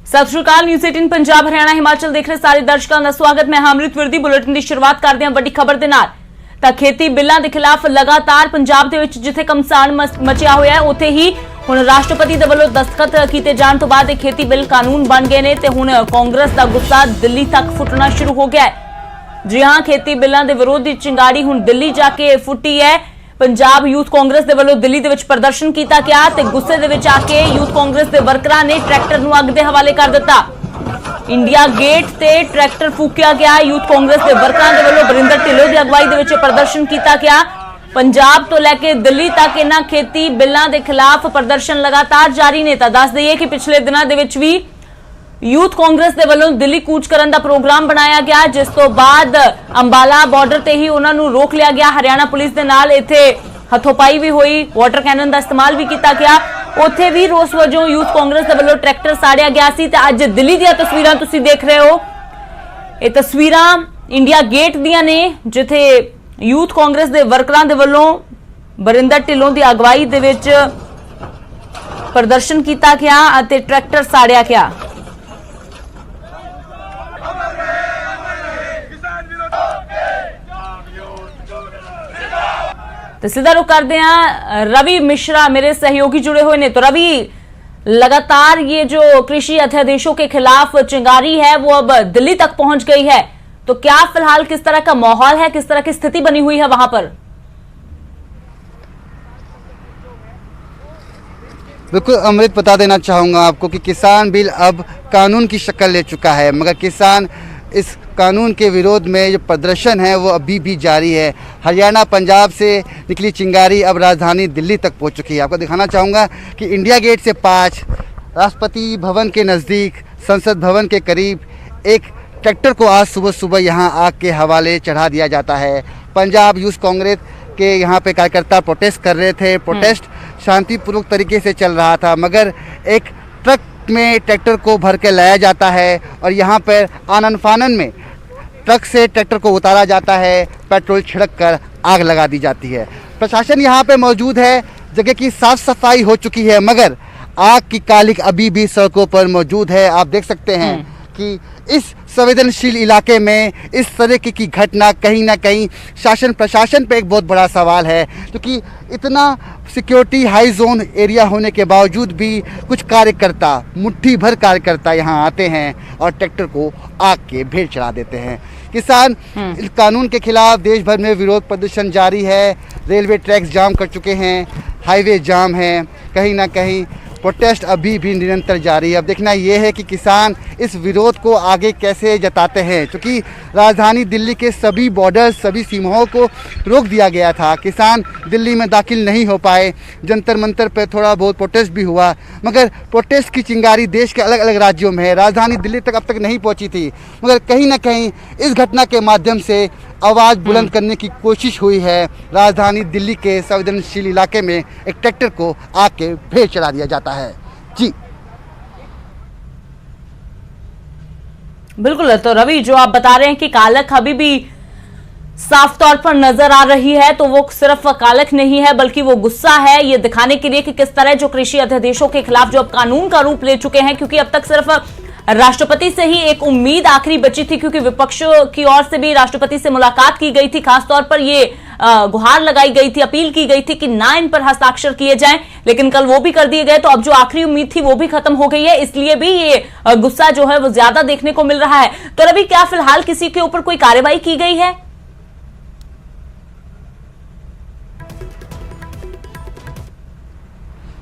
सत श्री अकाल। न्यूज़ 18 पंजाब हरियाणा हिमाचल देख रहे सारे दर्शकों का स्वागत। मैं अमृत विरदी। बुलेटिन की शुरुआत करते हैं बड़ी खबर के नाल। ਤਾਂ खेती बिलों के खिलाफ लगातार पंजाब ਦੇ ਵਿੱਚ ਜਿੱਥੇ ਕਮਸਾਨ ਮਚਿਆ ਹੋਇਆ ਹੈ ਉੱਥੇ ਹੀ ਹੁਣ ਰਾਸ਼ਟਰਪਤੀ ਦੇ ਵੱਲੋਂ ਦਸਤਖਤ ਕੀਤੇ ਜਾਣ ਤੋਂ ਬਾਅਦ ਇਹ खेती बिल कानून बन गए ਨੇ ਤੇ ਹੁਣ ਕਾਂਗਰਸ ਦਾ ਗੁੱਸਾ ਦਿੱਲੀ ਤੱਕ ਫੁੱਟਣਾ ਸ਼ੁਰੂ ਹੋ ਗਿਆ ਹੈ। जी हां, खेती बिलों के विरोध की चिंगारी ਹੁਣ ਦਿੱਲੀ ਜਾ ਕੇ ਫੁੱਟੀ है। पंजाब यूथ कांग्रेस के वालों दिल्ली दे विच प्रदर्शन किया गया ते गुस्से दे विच आके यूथ कांग्रेस के वर्करां ने ट्रैक्टर नूं अग दे हवाले कर दिता। इंडिया गेट ते ट्रैक्टर फूकिया गया। यूथ कांग्रेस के वर्करां दे वालों बरिंदर ढिल्लों की अगवाई दे विच प्रदर्शन किया गया। पंजाब तो लैके दिल्ली तक इन्हां खेती बिलों के खिलाफ प्रदर्शन लगातार जारी ने। तां दस दईए कि पिछले दिनों दे विच भी यूथ कांग्रेस के वालों दिल्ली कूच करने का प्रोग्राम बनाया गया, जिस तो बाद अंबाला बॉर्डर ते ही उन्होंने रोक लिया गया। हरियाणा पुलिस के नाल इत्थे हथोपाई भी हुई, वाटर कैनन का इस्तेमाल भी किया गया। उत्थे भी रोस वजों यूथ कांग्रेस के वालों ट्रैक्टर साड़िया गया सी। ते अज दिल्ली दी तस्वीरां तुसीं देख रहे हो, ये तस्वीरां इंडिया गेट दियां ने जिथे यूथ कांग्रेस के वर्करां दे वालों बरिंदर ढिल्लों की अगवाई दे विच प्रदर्शन किया गया अते ट्रैक्टर साड़िया गया। तो सीधा रुख करते हैं रवि मिश्रा मेरे सहयोगी जुड़े हुए ने। तो रवि, लगातार ये जो कृषि अध्यादेशों के खिलाफ चिंगारी है वो अब दिल्ली तक पहुंच गई है, तो क्या फिलहाल किस तरह का माहौल है, किस तरह की स्थिति बनी हुई है वहां पर? बिल्कुल अमृत, बता देना चाहूँगा आपको कि किसान बिल अब कानून की शक्ल ले चुका है, मगर किसान इस कानून के विरोध में जो प्रदर्शन है वो अभी भी जारी है। हरियाणा पंजाब से निकली चिंगारी अब राजधानी दिल्ली तक पहुंच चुकी है। आपको दिखाना चाहूँगा कि इंडिया गेट से 5 राष्ट्रपति भवन के नज़दीक, संसद भवन के करीब एक ट्रैक्टर को आज सुबह सुबह यहाँ आग के हवाले चढ़ा दिया जाता है। पंजाब यूथ कांग्रेस के यहाँ पे कार्यकर्ता प्रोटेस्ट कर रहे थे। प्रोटेस्ट शांतिपूर्वक तरीके से चल रहा था, मगर एक ट्रक में ट्रैक्टर को भर के लाया जाता है और यहाँ पर आनन फानन में ट्रक से ट्रैक्टर को उतारा जाता है, पेट्रोल छिड़क कर आग लगा दी जाती है। प्रशासन यहाँ पे मौजूद है, जगह की साफ सफाई हो चुकी है, मगर आग की कालिक अभी भी सड़कों पर मौजूद है। आप देख सकते हैं कि इस संवेदनशील इलाके में इस तरह की घटना कहीं ना कहीं शासन प्रशासन पे एक बहुत बड़ा सवाल है, क्योंकि इतना सिक्योरिटी हाई जोन एरिया होने के बावजूद भी कुछ कार्यकर्ता, मुट्ठी भर कार्यकर्ता यहाँ आते हैं और ट्रैक्टर को आग के भेंट चढ़ा देते हैं। किसान इस कानून के खिलाफ देश भर में विरोध प्रदर्शन जारी है। रेलवे ट्रैक्स जाम कर चुके हैं, हाईवे जाम है, कहीं ना कहीं प्रोटेस्ट अभी भी निरंतर जारी है। अब देखना यह है कि किसान इस विरोध को आगे कैसे जताते हैं, क्योंकि राजधानी दिल्ली के सभी बॉर्डर, सभी सीमाओं को रोक दिया गया था। किसान दिल्ली में दाखिल नहीं हो पाए। जंतर मंतर पर थोड़ा बहुत प्रोटेस्ट भी हुआ, मगर प्रोटेस्ट की चिंगारी देश के अलग अलग राज्यों में है। राजधानी दिल्ली तक अब तक नहीं पहुंची थी, मगर कहीं ना कहीं इस घटना के माध्यम से आवाज़ बुलंद करने की कोशिश हुई है। राजधानी दिल्ली के संवेदनशील इलाके में एक ट्रैक्टर को आग के भेंट चढ़ा दिया जाता है। जी बिल्कुल। तो रवि, जो आप बता रहे हैं कि कालक अभी भी साफ तौर पर नजर आ रही है, तो वो सिर्फ कालक नहीं है बल्कि वो गुस्सा है, ये दिखाने के लिए कि किस तरह जो कृषि अध्यादेशों के खिलाफ जो अब कानून का रूप ले चुके हैं। क्योंकि अब तक सिर्फ राष्ट्रपति से ही एक उम्मीद आखिरी बची थी, क्योंकि विपक्ष की ओर से भी राष्ट्रपति से मुलाकात की गई थी। खासतौर पर ये गुहार लगाई गई थी, अपील की गई थी कि ना इन पर हस्ताक्षर किए जाएं, लेकिन कल वो भी कर दिए गए। तो अब जो आखिरी उम्मीद थी वो भी खत्म हो गई है, इसलिए भी ये गुस्सा जो है वो ज्यादा देखने को मिल रहा है। तो रवि, क्या फिलहाल किसी के ऊपर कोई कार्रवाई की गई है?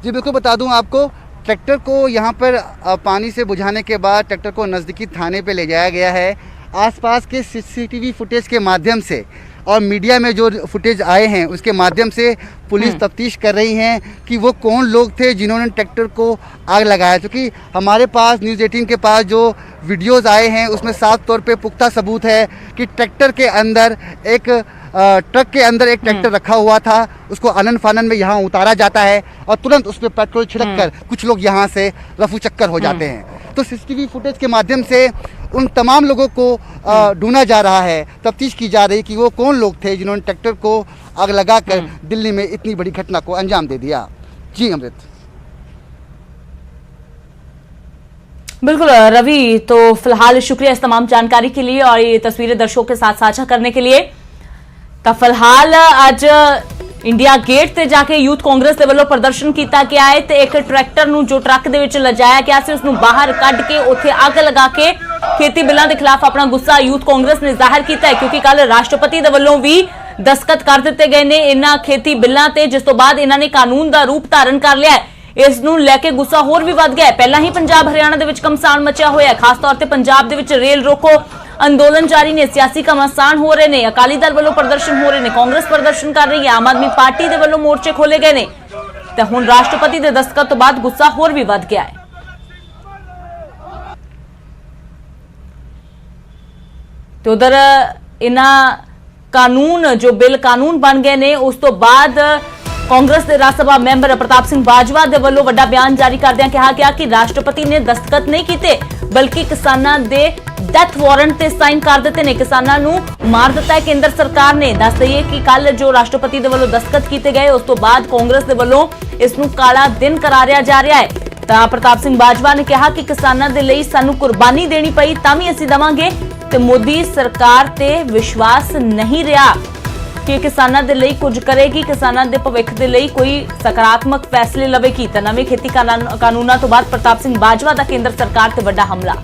जी बिल्कुल, बता दूं आपको, ट्रैक्टर को यहाँ पर पानी से बुझाने के बाद ट्रैक्टर को नज़दीकी थाने पे ले जाया गया है। आसपास के सीसीटीवी फुटेज के माध्यम से और मीडिया में जो फुटेज आए हैं उसके माध्यम से पुलिस तफ्तीश कर रही है कि वो कौन लोग थे जिन्होंने ट्रैक्टर को आग लगाया। क्योंकि हमारे पास न्यूज़ 18 के पास जो वीडियोज़ आए हैं उसमें साफ तौर पर पुख्ता सबूत है कि ट्रैक्टर के अंदर एक ट्रक के अंदर एक ट्रैक्टर रखा हुआ था, उसको आनन फानन में यहाँ उतारा जाता है और तुरंत उस पर पेट्रोल छिड़क कर कुछ लोग यहाँ से रफू चक्कर हो जाते हैं। तो सीसीटीवी फुटेज के माध्यम से उन तमाम लोगों को ढूंढा जा रहा है, तफ्तीश की जा रही कि वो कौन लोग थे जिन्होंने ट्रैक्टर को आग लगाकर दिल्ली में इतनी बड़ी घटना को अंजाम दे दिया। जी अमृत। बिल्कुल रवि, तो फिलहाल शुक्रिया इस तमाम जानकारी के लिए और ये तस्वीरें दर्शकों के साथ साझा करने के लिए। तो फिलहाल आज इंडिया गेट ਤੇ ਜਾ ਕੇ ਯੂਥ ਕਾਂਗਰਸ ਦੇ ਵੱਲੋਂ ਪ੍ਰਦਰਸ਼ਨ ਕੀਤਾ ਗਿਆ ਹੈ ਤੇ ਇੱਕ ਟਰੈਕਟਰ ਨੂੰ ਜੋ ਟਰੱਕ ਦੇ ਵਿੱਚ ਲਿਜਾਇਆ ਗਿਆ ਸੀ ਉਸ ਨੂੰ ਬਾਹਰ ਕੱਢ ਕੇ ਉੱਥੇ ਅੱਗ ਲਗਾ ਕੇ ਖੇਤੀ ਬਿੱਲਾਂ ਦੇ ਖਿਲਾਫ ਆਪਣਾ ਗੁੱਸਾ ਯੂਥ ਕਾਂਗਰਸ ਨੇ ਜ਼ਾਹਿਰ ਕੀਤਾ ਹੈ, ਕਿਉਂਕਿ ਕੱਲ ਰਾਸ਼ਟਰਪਤੀ ਦੇ ਵੱਲੋਂ ਵੀ ਦਸਤਖਤ ਕਰ ਦਿੱਤੇ ਗਏ ਨੇ ਇਹਨਾਂ ਖੇਤੀ ਬਿੱਲਾਂ ਤੇ, ਜਿਸ ਤੋਂ ਬਾਅਦ ਇਹਨਾਂ ਨੇ ਕਾਨੂੰਨ ਦਾ ਰੂਪ ਧਾਰਨ ਕਰ ਲਿਆ ਹੈ। ਇਸ ਨੂੰ ਲੈ ਕੇ ਗੁੱਸਾ ਹੋਰ ਵੀ ਵੱਧ ਗਿਆ ਹੈ। ਪਹਿਲਾਂ ਹੀ ਪੰਜਾਬ ਹਰਿਆਣਾ ਦੇ ਵਿੱਚ ਘਮਸਾਨ ਮਚਿਆ ਹੋਇਆ ਹੈ, ਖਾਸ ਤੌਰ ਤੇ ਪੰਜਾਬ ਦੇ ਵਿੱਚ ਰੇਲ ਰੋਕੋ ਅੰਦੋਲਨ ਜਾਰੀ ਨੇ, ਸਿਆਸੀ ਘਮਾਸਾਨ ਹੋ ਰਹੇ ਨੇ, ਅਕਾਲੀ ਦਲ ਵੱਲੋਂ ਪ੍ਰਦਰਸ਼ਨ ਹੋ ਰਹੇ ਨੇ, ਕਾਂਗਰਸ ਪ੍ਰਦਰਸ਼ਨ ਕਰ ਰਹੀ ਹੈ, ਆਮ ਆਦਮੀ ਪਾਰਟੀ ਦੇ ਵੱਲੋਂ ਮੋਰਚੇ ਖੋਲੇ ਗਏ ਨੇ ਤੇ ਹੁਣ ਰਾਸ਼ਟਰਪਤੀ ਦੇ ਦਸਤਖਤ ਤੋਂ ਬਾਅਦ ਗੁੱਸਾ ਹੋਰ ਵੀ ਵੱਧ ਗਿਆ ਹੈ। ਤੇ ਉਧਰ ਇਹਨਾਂ ਕਾਨੂੰਨ ਜੋ ਬਿੱਲ ਕਾਨੂੰਨ ਬਣ ਗਏ ਨੇ ਉਸ ਤੋਂ ਬਾਅਦ ਕਾਂਗਰਸ ਦੇ ਰਾਜ ਸਭਾ ਮੈਂਬਰ ਪ੍ਰਤਾਪ ਸਿੰਘ ਬਾਜਵਾ ਦੇ ਵੱਲੋਂ ਵੱਡਾ ਬਿਆਨ ਜਾਰੀ ਕਰਦਿਆਂ ਕਿਹਾ ਗਿਆ ਕਿ ਰਾਸ਼ਟਰਪਤੀ ਨੇ ਦਸਤਖਤ ਨਹੀਂ ਕੀਤੇ ਬਲਕਿ ਕਿਸਾਨਾਂ ਦੇ ਡੈਥ ਵਾਰੰਟ ਤੇ ਸਾਈਨ ਕਰ ਦਿੱਤੇ ਨੇ, ਕਿਸਾਨਾਂ ਨੂੰ ਮਾਰ ਦਿੱਤਾ ਹੈ ਕੇਂਦਰ ਸਰਕਾਰ ਨੇ। ਦੱਸ ਦਈਏ ਕਿ ਕੱਲ ਜੋ ਰਾਸ਼ਟਰਪਤੀ ਦੇ ਵੱਲੋਂ ਦਸਤਖਤ ਕੀਤੇ ਗਏ ਉਸ ਤੋਂ ਬਾਅਦ ਕਾਂਗਰਸ ਦੇ ਵੱਲੋਂ ਇਸ ਨੂੰ ਕਾਲਾ ਦਿਨ ਕਰਾਰਿਆ ਜਾ ਰਿਹਾ ਹੈ। ਤਾਂ ਪ੍ਰਤਾਪ ਸਿੰਘ ਬਾਜਵਾ ਨੇ ਕਿਹਾ ਕਿ ਕਿਸਾਨਾਂ ਦੇ ਲਈ ਸਾਨੂੰ ਕੁਰਬਾਨੀ ਦੇਣੀ ਪਈ ਤਾਂ ਵੀ ਅਸੀਂ ਦੇਵਾਂਗੇ ਤੇ ਮੋਦੀ ਸਰਕਾਰ ਤੇ ਵਿਸ਼ਵਾਸ ਨਹੀਂ ਰਿਹਾ ਕਿ ਕਿਸਾਨਾਂ ਦੇ ਲਈ ਕੁਝ ਕਰੇਗੀ, ਕਿਸਾਨਾਂ ਦੇ ਭਵਿੱਖ ਦੇ ਲਈ ਕੋਈ ਸਕਾਰਾਤਮਕ ਫੈਸਲੇ ਲਵੇਗੀ। ਤਾਂ ਨਵੇਂ ਖੇਤੀ ਕਾਨੂੰਨਾਂ ਤੋਂ ਬਾਅਦ ਪ੍ਰਤਾਪ ਸਿੰਘ ਬਾਜਵਾ ਦਾ ਕੇਂਦਰ ਸਰਕਾਰ ਤੇ ਵੱਡਾ ਹਮਲਾ।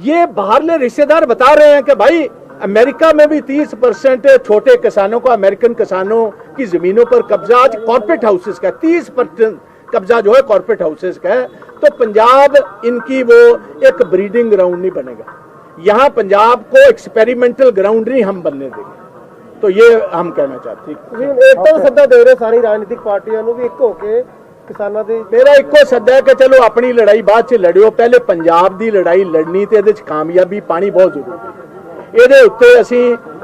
ये बाहरले रिश्तेदार बता रहे हैं कि भाई अमेरिका में भी 30% छोटे किसानों को, अमेरिकन किसानों की जमीनों पर कब्जा आज कॉर्पोरेट हाउसेस का 30% कब्जा जो है कॉर्पोरेट हाउसेस का है। तो पंजाब इनकी वो एक ब्रीडिंग ग्राउंड नहीं बनेगा, यहाँ पंजाब को एक्सपेरिमेंटल ग्राउंड नहीं हम बनने देंगे। तो ये हम कहना चाहते हैं। एकता सद्दा दे रहे सारी राजनीतिक पार्टियां ਨੂੰ ਵੀ ਇੱਕ ਹੋ ਕੇ ਕਿਸਾਨਾਂ ਦੇ मेरा इको सद्दा है कि चलो अपनी लड़ाई बाद च लड़ियो, पहले पंजाब दी लड़ाई लड़नी ते इहदे च कामयाबी पानी बहुत जरूरी है। ਇਹਦੇ ਉੱਤੇ ਅਸੀਂ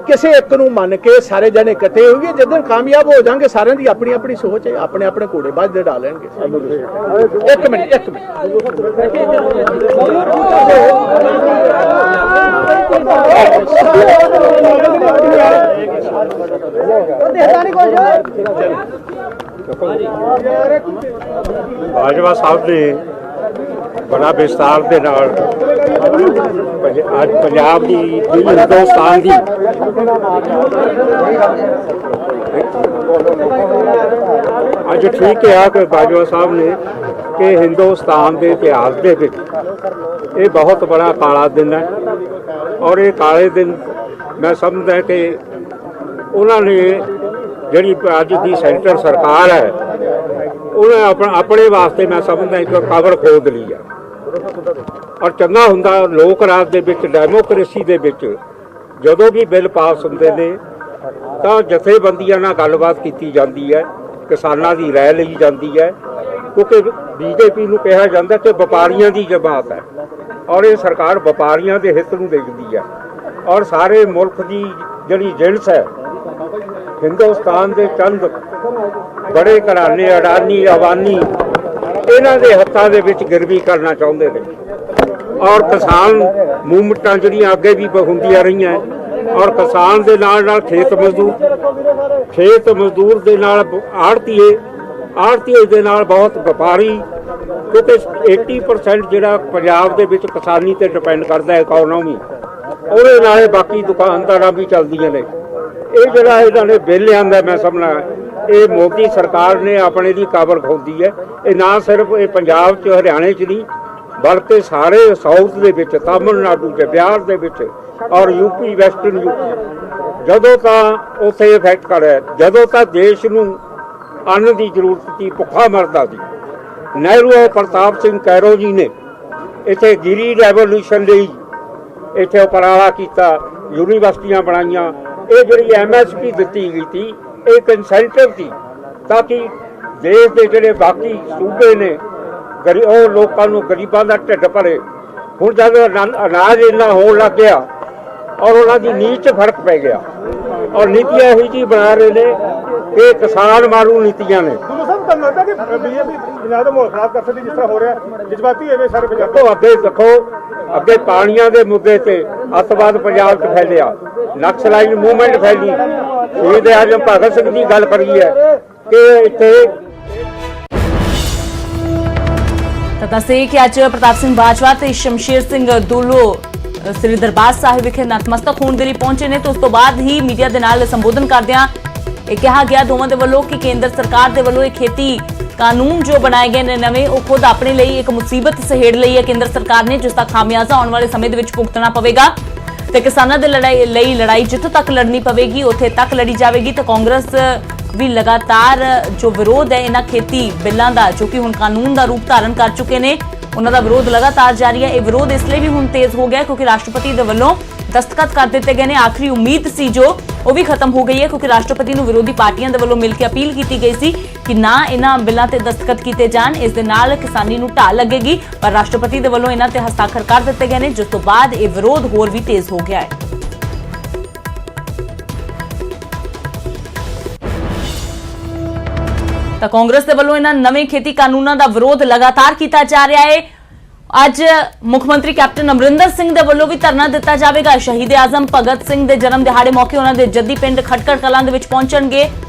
ਕਿਸੇ ਇੱਕ ਨੂੰ ਮੰਨ ਕੇ ਸਾਰੇ ਜਣੇ ਇਕੱਠੇ ਹੋਈਏ, ਜਦੋਂ ਕਾਮਯਾਬ ਹੋ ਜਾਾਂਗੇ ਸਾਰਿਆਂ ਦੀ ਆਪਣੀ ਆਪਣੀ ਸੋਚ ਹੈ, ਆਪਣੇ ਆਪਣੇ ਘੋੜੇ ਬਾਝ ਡਾ ਲੈਣਗੇ। ਇੱਕ ਮਿੰਟ ਬਾਜਵਾ ਸਾਹਿਬ ਨੇ ਬੜਾ ਵਿਸਤਾਰ ਦੇ ਨਾਲ ਅੱਜ ਪੰਜਾਬ ਦੀ ਹਿੰਦੁਸਤਾਨ ਦੀ ਅੱਜ ਠੀਕ ਕਿਹਾ ਕਿ ਬਾਜਵਾ ਸਾਹਿਬ ਨੇ ਕਿ ਹਿੰਦੁਸਤਾਨ ਦੇ ਇਤਿਹਾਸ ਦੇ ਵਿੱਚ ਇਹ ਬਹੁਤ ਬੜਾ ਕਾਲਾ ਦਿਨ ਹੈ ਔਰ ਇਹ ਕਾਲੇ ਦਿਨ ਮੈਂ ਸਮਝਦਾ ਕਿ ਉਹਨਾਂ ਨੇ ਜਿਹੜੀ ਅੱਜ ਦੀ ਸੈਂਟਰ ਸਰਕਾਰ ਹੈ ਉਹਨੇ ਆਪਣੇ ਵਾਸਤੇ ਮੈਂ ਸਮਝਦਾ ਇੱਕ ਕਬਰ ਖੋਦ ਲਈ ਹੈ। ਔਰ ਚੰਗਾ ਹੁੰਦਾ ਲੋਕ ਰਾਜ ਦੇ ਵਿੱਚ, ਡੈਮੋਕ੍ਰੇਸੀ ਦੇ ਵਿੱਚ ਜਦੋਂ ਵੀ ਬਿੱਲ ਪਾਸ ਹੁੰਦੇ ਨੇ ਤਾਂ ਜਥੇਬੰਦੀਆਂ ਨਾਲ ਗੱਲਬਾਤ ਕੀਤੀ ਜਾਂਦੀ ਹੈ, ਕਿਸਾਨਾਂ ਦੀ ਰਾਏ ਲਈ ਜਾਂਦੀ ਹੈ, ਕਿਉਂਕਿ ਬੀਜੇਪੀ ਨੂੰ ਕਿਹਾ ਜਾਂਦਾ ਕਿ ਵਪਾਰੀਆਂ ਦੀ ਜਮਾਤ ਹੈ ਔਰ ਇਹ ਸਰਕਾਰ ਵਪਾਰੀਆਂ ਦੇ ਹਿੱਤ ਨੂੰ ਦੇਖਦੀ ਹੈ ਔਰ ਸਾਰੇ ਮੁਲਕ ਦੀ ਜਿਹੜੀ ਜਿਣਸ ਹੈ ਹਿੰਦੁਸਤਾਨ ਦੇ ਚੰਦ ਬੜੇ ਘਰਾਣੇ ਅਡਾਨੀ ਅਬਾਨੀ ਇਹਨਾਂ ਦੇ ਹੱਥਾਂ ਦੇ ਵਿੱਚ ਗਿਰਵੀ ਕਰਨਾ ਚਾਹੁੰਦੇ ਨੇ ਔਰ ਕਿਸਾਨ ਮੂਵਮੈਂਟਾਂ ਜਿਹੜੀਆਂ ਅੱਗੇ ਵੀ ਹੁੰਦੀਆਂ ਰਹੀਆਂ ਔਰ ਕਿਸਾਨ ਦੇ ਨਾਲ ਨਾਲ ਖੇਤ ਮਜ਼ਦੂਰ ਦੇ ਨਾਲ ਆੜਤੀਏ ਦੇ ਨਾਲ ਬਹੁਤ ਵਪਾਰੀ, ਕਿਉਂਕਿ 80% ਜਿਹੜਾ ਪੰਜਾਬ ਦੇ ਵਿੱਚ ਕਿਸਾਨੀ ਤੇ ਡਿਪੈਂਡ ਕਰਦਾ ਹੈ ਇਕਨੋਮੀ, ਉਹਦੇ ਨਾਲ ਬਾਕੀ ਦੁਕਾਨਦਾਰਾਂ ਵੀ ਚੱਲਦੀਆਂ ਨੇ। ਇਹ ਜਿਹੜਾ ਇਹਨਾਂ ਨੇ ਬਿੱਲ ਲਿਆਂਦਾ ਮੈਂ ਸਮਝਣਾ ਇਹ ਮੋਦੀ ਸਰਕਾਰ ਨੇ ਆਪਣੇ ਦੀ ਕਬਰ ਖੋਦੀ ਹੈ। ਇਹ ਨਾ ਸਿਰਫ ਇਹ ਪੰਜਾਬ 'ਚ ਹਰਿਆਣੇ 'ਚ ਨਹੀਂ ਬਲਕਿ ਸਾਰੇ ਸਾਊਥ ਦੇ ਵਿੱਚ, ਤਾਮਿਲਨਾਡੂ 'ਚ, ਬਿਹਾਰ ਦੇ ਵਿੱਚ ਔਰ ਯੂਪੀ, ਵੈਸਟਰਨ ਯੂਪੀ ਜਦੋਂ ਤਾਂ ਉੱਥੇ ਇਫੈਕਟ ਕਰਿਆ, ਜਦੋਂ ਤਾਂ ਦੇਸ਼ ਨੂੰ ਅੰਨ ਦੀ ਜ਼ਰੂਰਤ ਸੀ, ਭੁੱਖਾ ਮਰਦਾ ਸੀ। ਨਹਿਰੂ ਔਰ ਪ੍ਰਤਾਪ ਸਿੰਘ ਕੈਰੋ ਜੀ ਨੇ ਇੱਥੇ ਗਿਰੀ ਰੈਵੋਲੂਸ਼ਨ ਲਈ ਇੱਥੇ ਉਪਰਾਲਾ ਕੀਤਾ, ਯੂਨੀਵਰਸਿਟੀਆਂ ਬਣਾਈਆਂ। ਇਹ ਜਿਹੜੀ MSP ਦਿੱਤੀ ਗਈ ਸੀ ਇਹ ਇੱਕ ਇਨਸੈਂਟਿਵ ਸੀ ਤਾਂ ਕਿ ਦੇਸ਼ ਦੇ ਜਿਹੜੇ ਬਾਕੀ ਸੂਬੇ ਨੇ ਉਹ ਲੋਕਾਂ ਨੂੰ ਗਰੀਬਾਂ ਦਾ ਢਿੱਡ ਭਰੇ। ਹੁਣ ਜਦ ਅਨਾਜ ਇੰਨਾ ਹੋਣ ਲੱਗ ਗਿਆ ਔਰ ਉਹਨਾਂ ਦੀ ਨੀਚ 'ਚ ਫਰਕ ਪੈ ਗਿਆ ਔਰ ਨੀਤੀਆਂ ਇਹੋ ਜਿਹੀ ਬਣਾ ਰਹੇ ਨੇ ਕਿ ਕਿਸਾਨ ਮਾਰੂ ਨੀਤੀਆਂ ਨੇ। ਤੁਹਾਨੂੰ ਲੱਗਦਾ ਕਿ ਬੀਜੇਪੀ ਪੰਜਾਬ ਦਾ ਮਾਹੌਲ ਖਰਾਬ ਕਰ ਸਕਦੀ ਜਿਸ ਤਰ੍ਹਾਂ ਹੋ ਰਿਹਾ, ਜਜ਼ਬਾਤੀ ਹੋਵੇ ਸਾਰੇ ਪੰਜਾਬ ਤੋਂ ਅੱਗੇ ਦੇਖੋ, ਅੱਗੇ ਪਾਣੀਆਂ ਦੇ ਮੁੱਦੇ ਤੇ ਅੱਤਵਾਦ ਪੰਜਾਬ 'ਚ ਫੈਲਿਆ, ਨਕਸਲਾਈਟ ਮੂਵਮੈਂਟ ਫੈਲੀ। ਸ਼ਹੀਦ ਆਜ਼ਮ ਭਗਤ ਸਿੰਘ ਦੀ ਗੱਲ ਕਰੀ ਹੈ ਕਿ ਇੱਥੇ ਤਾਂ ਦੱਸੇ ਕਿ ਅੱਜ ਪ੍ਰਤਾਪ ਸਿੰਘ ਬਾਜਵਾ ਤੇ ਸ਼ਮਸ਼ੇਰ ਸਿੰਘ ਦੂਲੋ ਸ੍ਰੀ ਦਰਬਾਰ ਸਾਹਿਬ ਵਿਖੇ ਨਤਮਸਤਕ ਹੋਣ ਦੇ ਲਈ ਪਹੁੰਚੇ ਨੇ ਤੇ ਉਸ ਤੋਂ ਬਾਅਦ ਹੀ ਮੀਡੀਆ ਦੇ ਨਾਲ ਸੰਬੋਧਨ ਕਰਦਿਆਂ ਇਹ ਕਿਹਾ ਗਿਆ ਦੋਵਾਂ ਦੇ ਵੱਲੋਂ ਕਿ ਕੇਂਦਰ ਸਰਕਾਰ ਦੇ ਵੱਲੋਂ ਇਹ ਖੇਤੀ ਕਾਨੂੰਨ ਜੋ ਬਣਾਏ ਗਏ ਨੇ ਨਵੇਂ, ਉਹ ਖੁਦ ਆਪਣੇ ਲਈ ਇੱਕ ਮੁਸੀਬਤ ਸਹੇੜ ਲਈ ਹੈ ਕੇਂਦਰ ਸਰਕਾਰ ਨੇ, ਜਿਸ ਦਾ ਖਾਮਿਆਜ਼ਾ ਆਉਣ ਵਾਲੇ ਸਮੇਂ ਦੇ ਵਿੱਚ ਭੁਗਤਣਾ ਪਵੇਗਾ ਤੇ ਕਿਸਾਨਾਂ ਦੇ ਲੜਾਈ ਜਿੱਥੋਂ ਤੱਕ ਲੜਨੀ ਪਵੇਗੀ ਉੱਥੇ ਤੱਕ ਲੜੀ ਜਾਵੇਗੀ। ਤੇ ਕਾਂਗਰਸ ਵੀ ਲਗਾਤਾਰ ਜੋ ਵਿਰੋਧ ਹੈ ਇਹਨਾਂ ਖੇਤੀ ਬਿੱਲਾਂ ਦਾ, ਜੋ ਕਿ ਹੁਣ ਕਾਨੂੰਨ ਦਾ ਰੂਪ ਧਾਰਨ ਕਰ ਚੁੱਕੇ ਨੇ, ਉਹਨਾਂ ਦਾ ਵਿਰੋਧ ਲਗਾਤਾਰ ਜਾਰੀ ਹੈ। ਇਹ ਵਿਰੋਧ ਇਸ ਲਈ ਵੀ ਹੁਣ ਤੇਜ਼ ਹੋ ਗਿਆ ਕਿਉਂਕਿ ਰਾਸ਼ਟਰਪਤੀ ਦੇ ਵੱਲੋਂ ਦਸਤਖਤ ਕਰ ਦਿੱਤੇ ਗਏ ਨੇ। ਆਖਰੀ ਉਮੀਦ ਸੀ ਜੋ ਉਹ ਵੀ ਖਤਮ ਹੋ ਗਈ ਹੈ ਕਿਉਂਕਿ ਰਾਸ਼ਟਰਪਤੀ ਨੂੰ ਵਿਰੋਧੀ ਪਾਰਟੀਆਂ ਦੇ ਵੱਲੋਂ ਮਿਲ ਕੇ ਅਪੀਲ ਕੀਤੀ ਗਈ ਸੀ ਕਿ ਨਾ ਇਹਨਾਂ ਬਿੱਲਾਂ ਤੇ ਦਸਤਖਤ ਕੀਤੇ ਜਾਣ, ਇਸ ਦੇ ਨਾਲ ਕਿਸਾਨੀ ਨੂੰ ਢਾਲ ਲੱਗੇਗੀ, ਪਰ ਰਾਸ਼ਟਰਪਤੀ ਦੇ ਵੱਲੋਂ ਇਹਨਾਂ ਤੇ ਹਸਤਾਖਰ ਕਰ ਦਿੱਤੇ ਗਏ ਨੇ, ਜਿਸ ਤੋਂ ਬਾਅਦ ਇਹ ਵਿਰੋਧ ਹੋਰ ਵੀ ਤੇਜ਼ ਹੋ ਗਿਆ ਹੈ। ਤਾਂ ਕਾਂਗਰਸ ਦੇ ਵੱਲੋਂ ਇਹਨਾਂ ਨਵੇਂ ਖੇਤੀ ਕਾਨੂੰਨਾਂ ਦਾ ਵਿਰੋਧ ਲਗਾਤਾਰ ਕੀਤਾ ਜਾ ਰਿਹਾ ਹੈ। ਅੱਜ ਮੁੱਖ ਮੰਤਰੀ ਕੈਪਟਨ ਅਮਰਿੰਦਰ ਸਿੰਘ ਦੇ ਵੱਲੋਂ ਵੀ ਧਰਨਾ ਦਿੱਤਾ ਜਾਵੇਗਾ। ਸ਼ਹੀਦ ਆਜ਼ਮ ਭਗਤ ਸਿੰਘ ਦੇ ਜਨਮ ਦਿਹਾੜੇ ਮੌਕੇ ਉਹਨਾਂ ਦੇ ਜੱਦੀ ਪਿੰਡ ਖਟਕੜ ਕਲਾਂ ਦੇ ਵਿੱਚ ਪਹੁੰਚਣਗੇ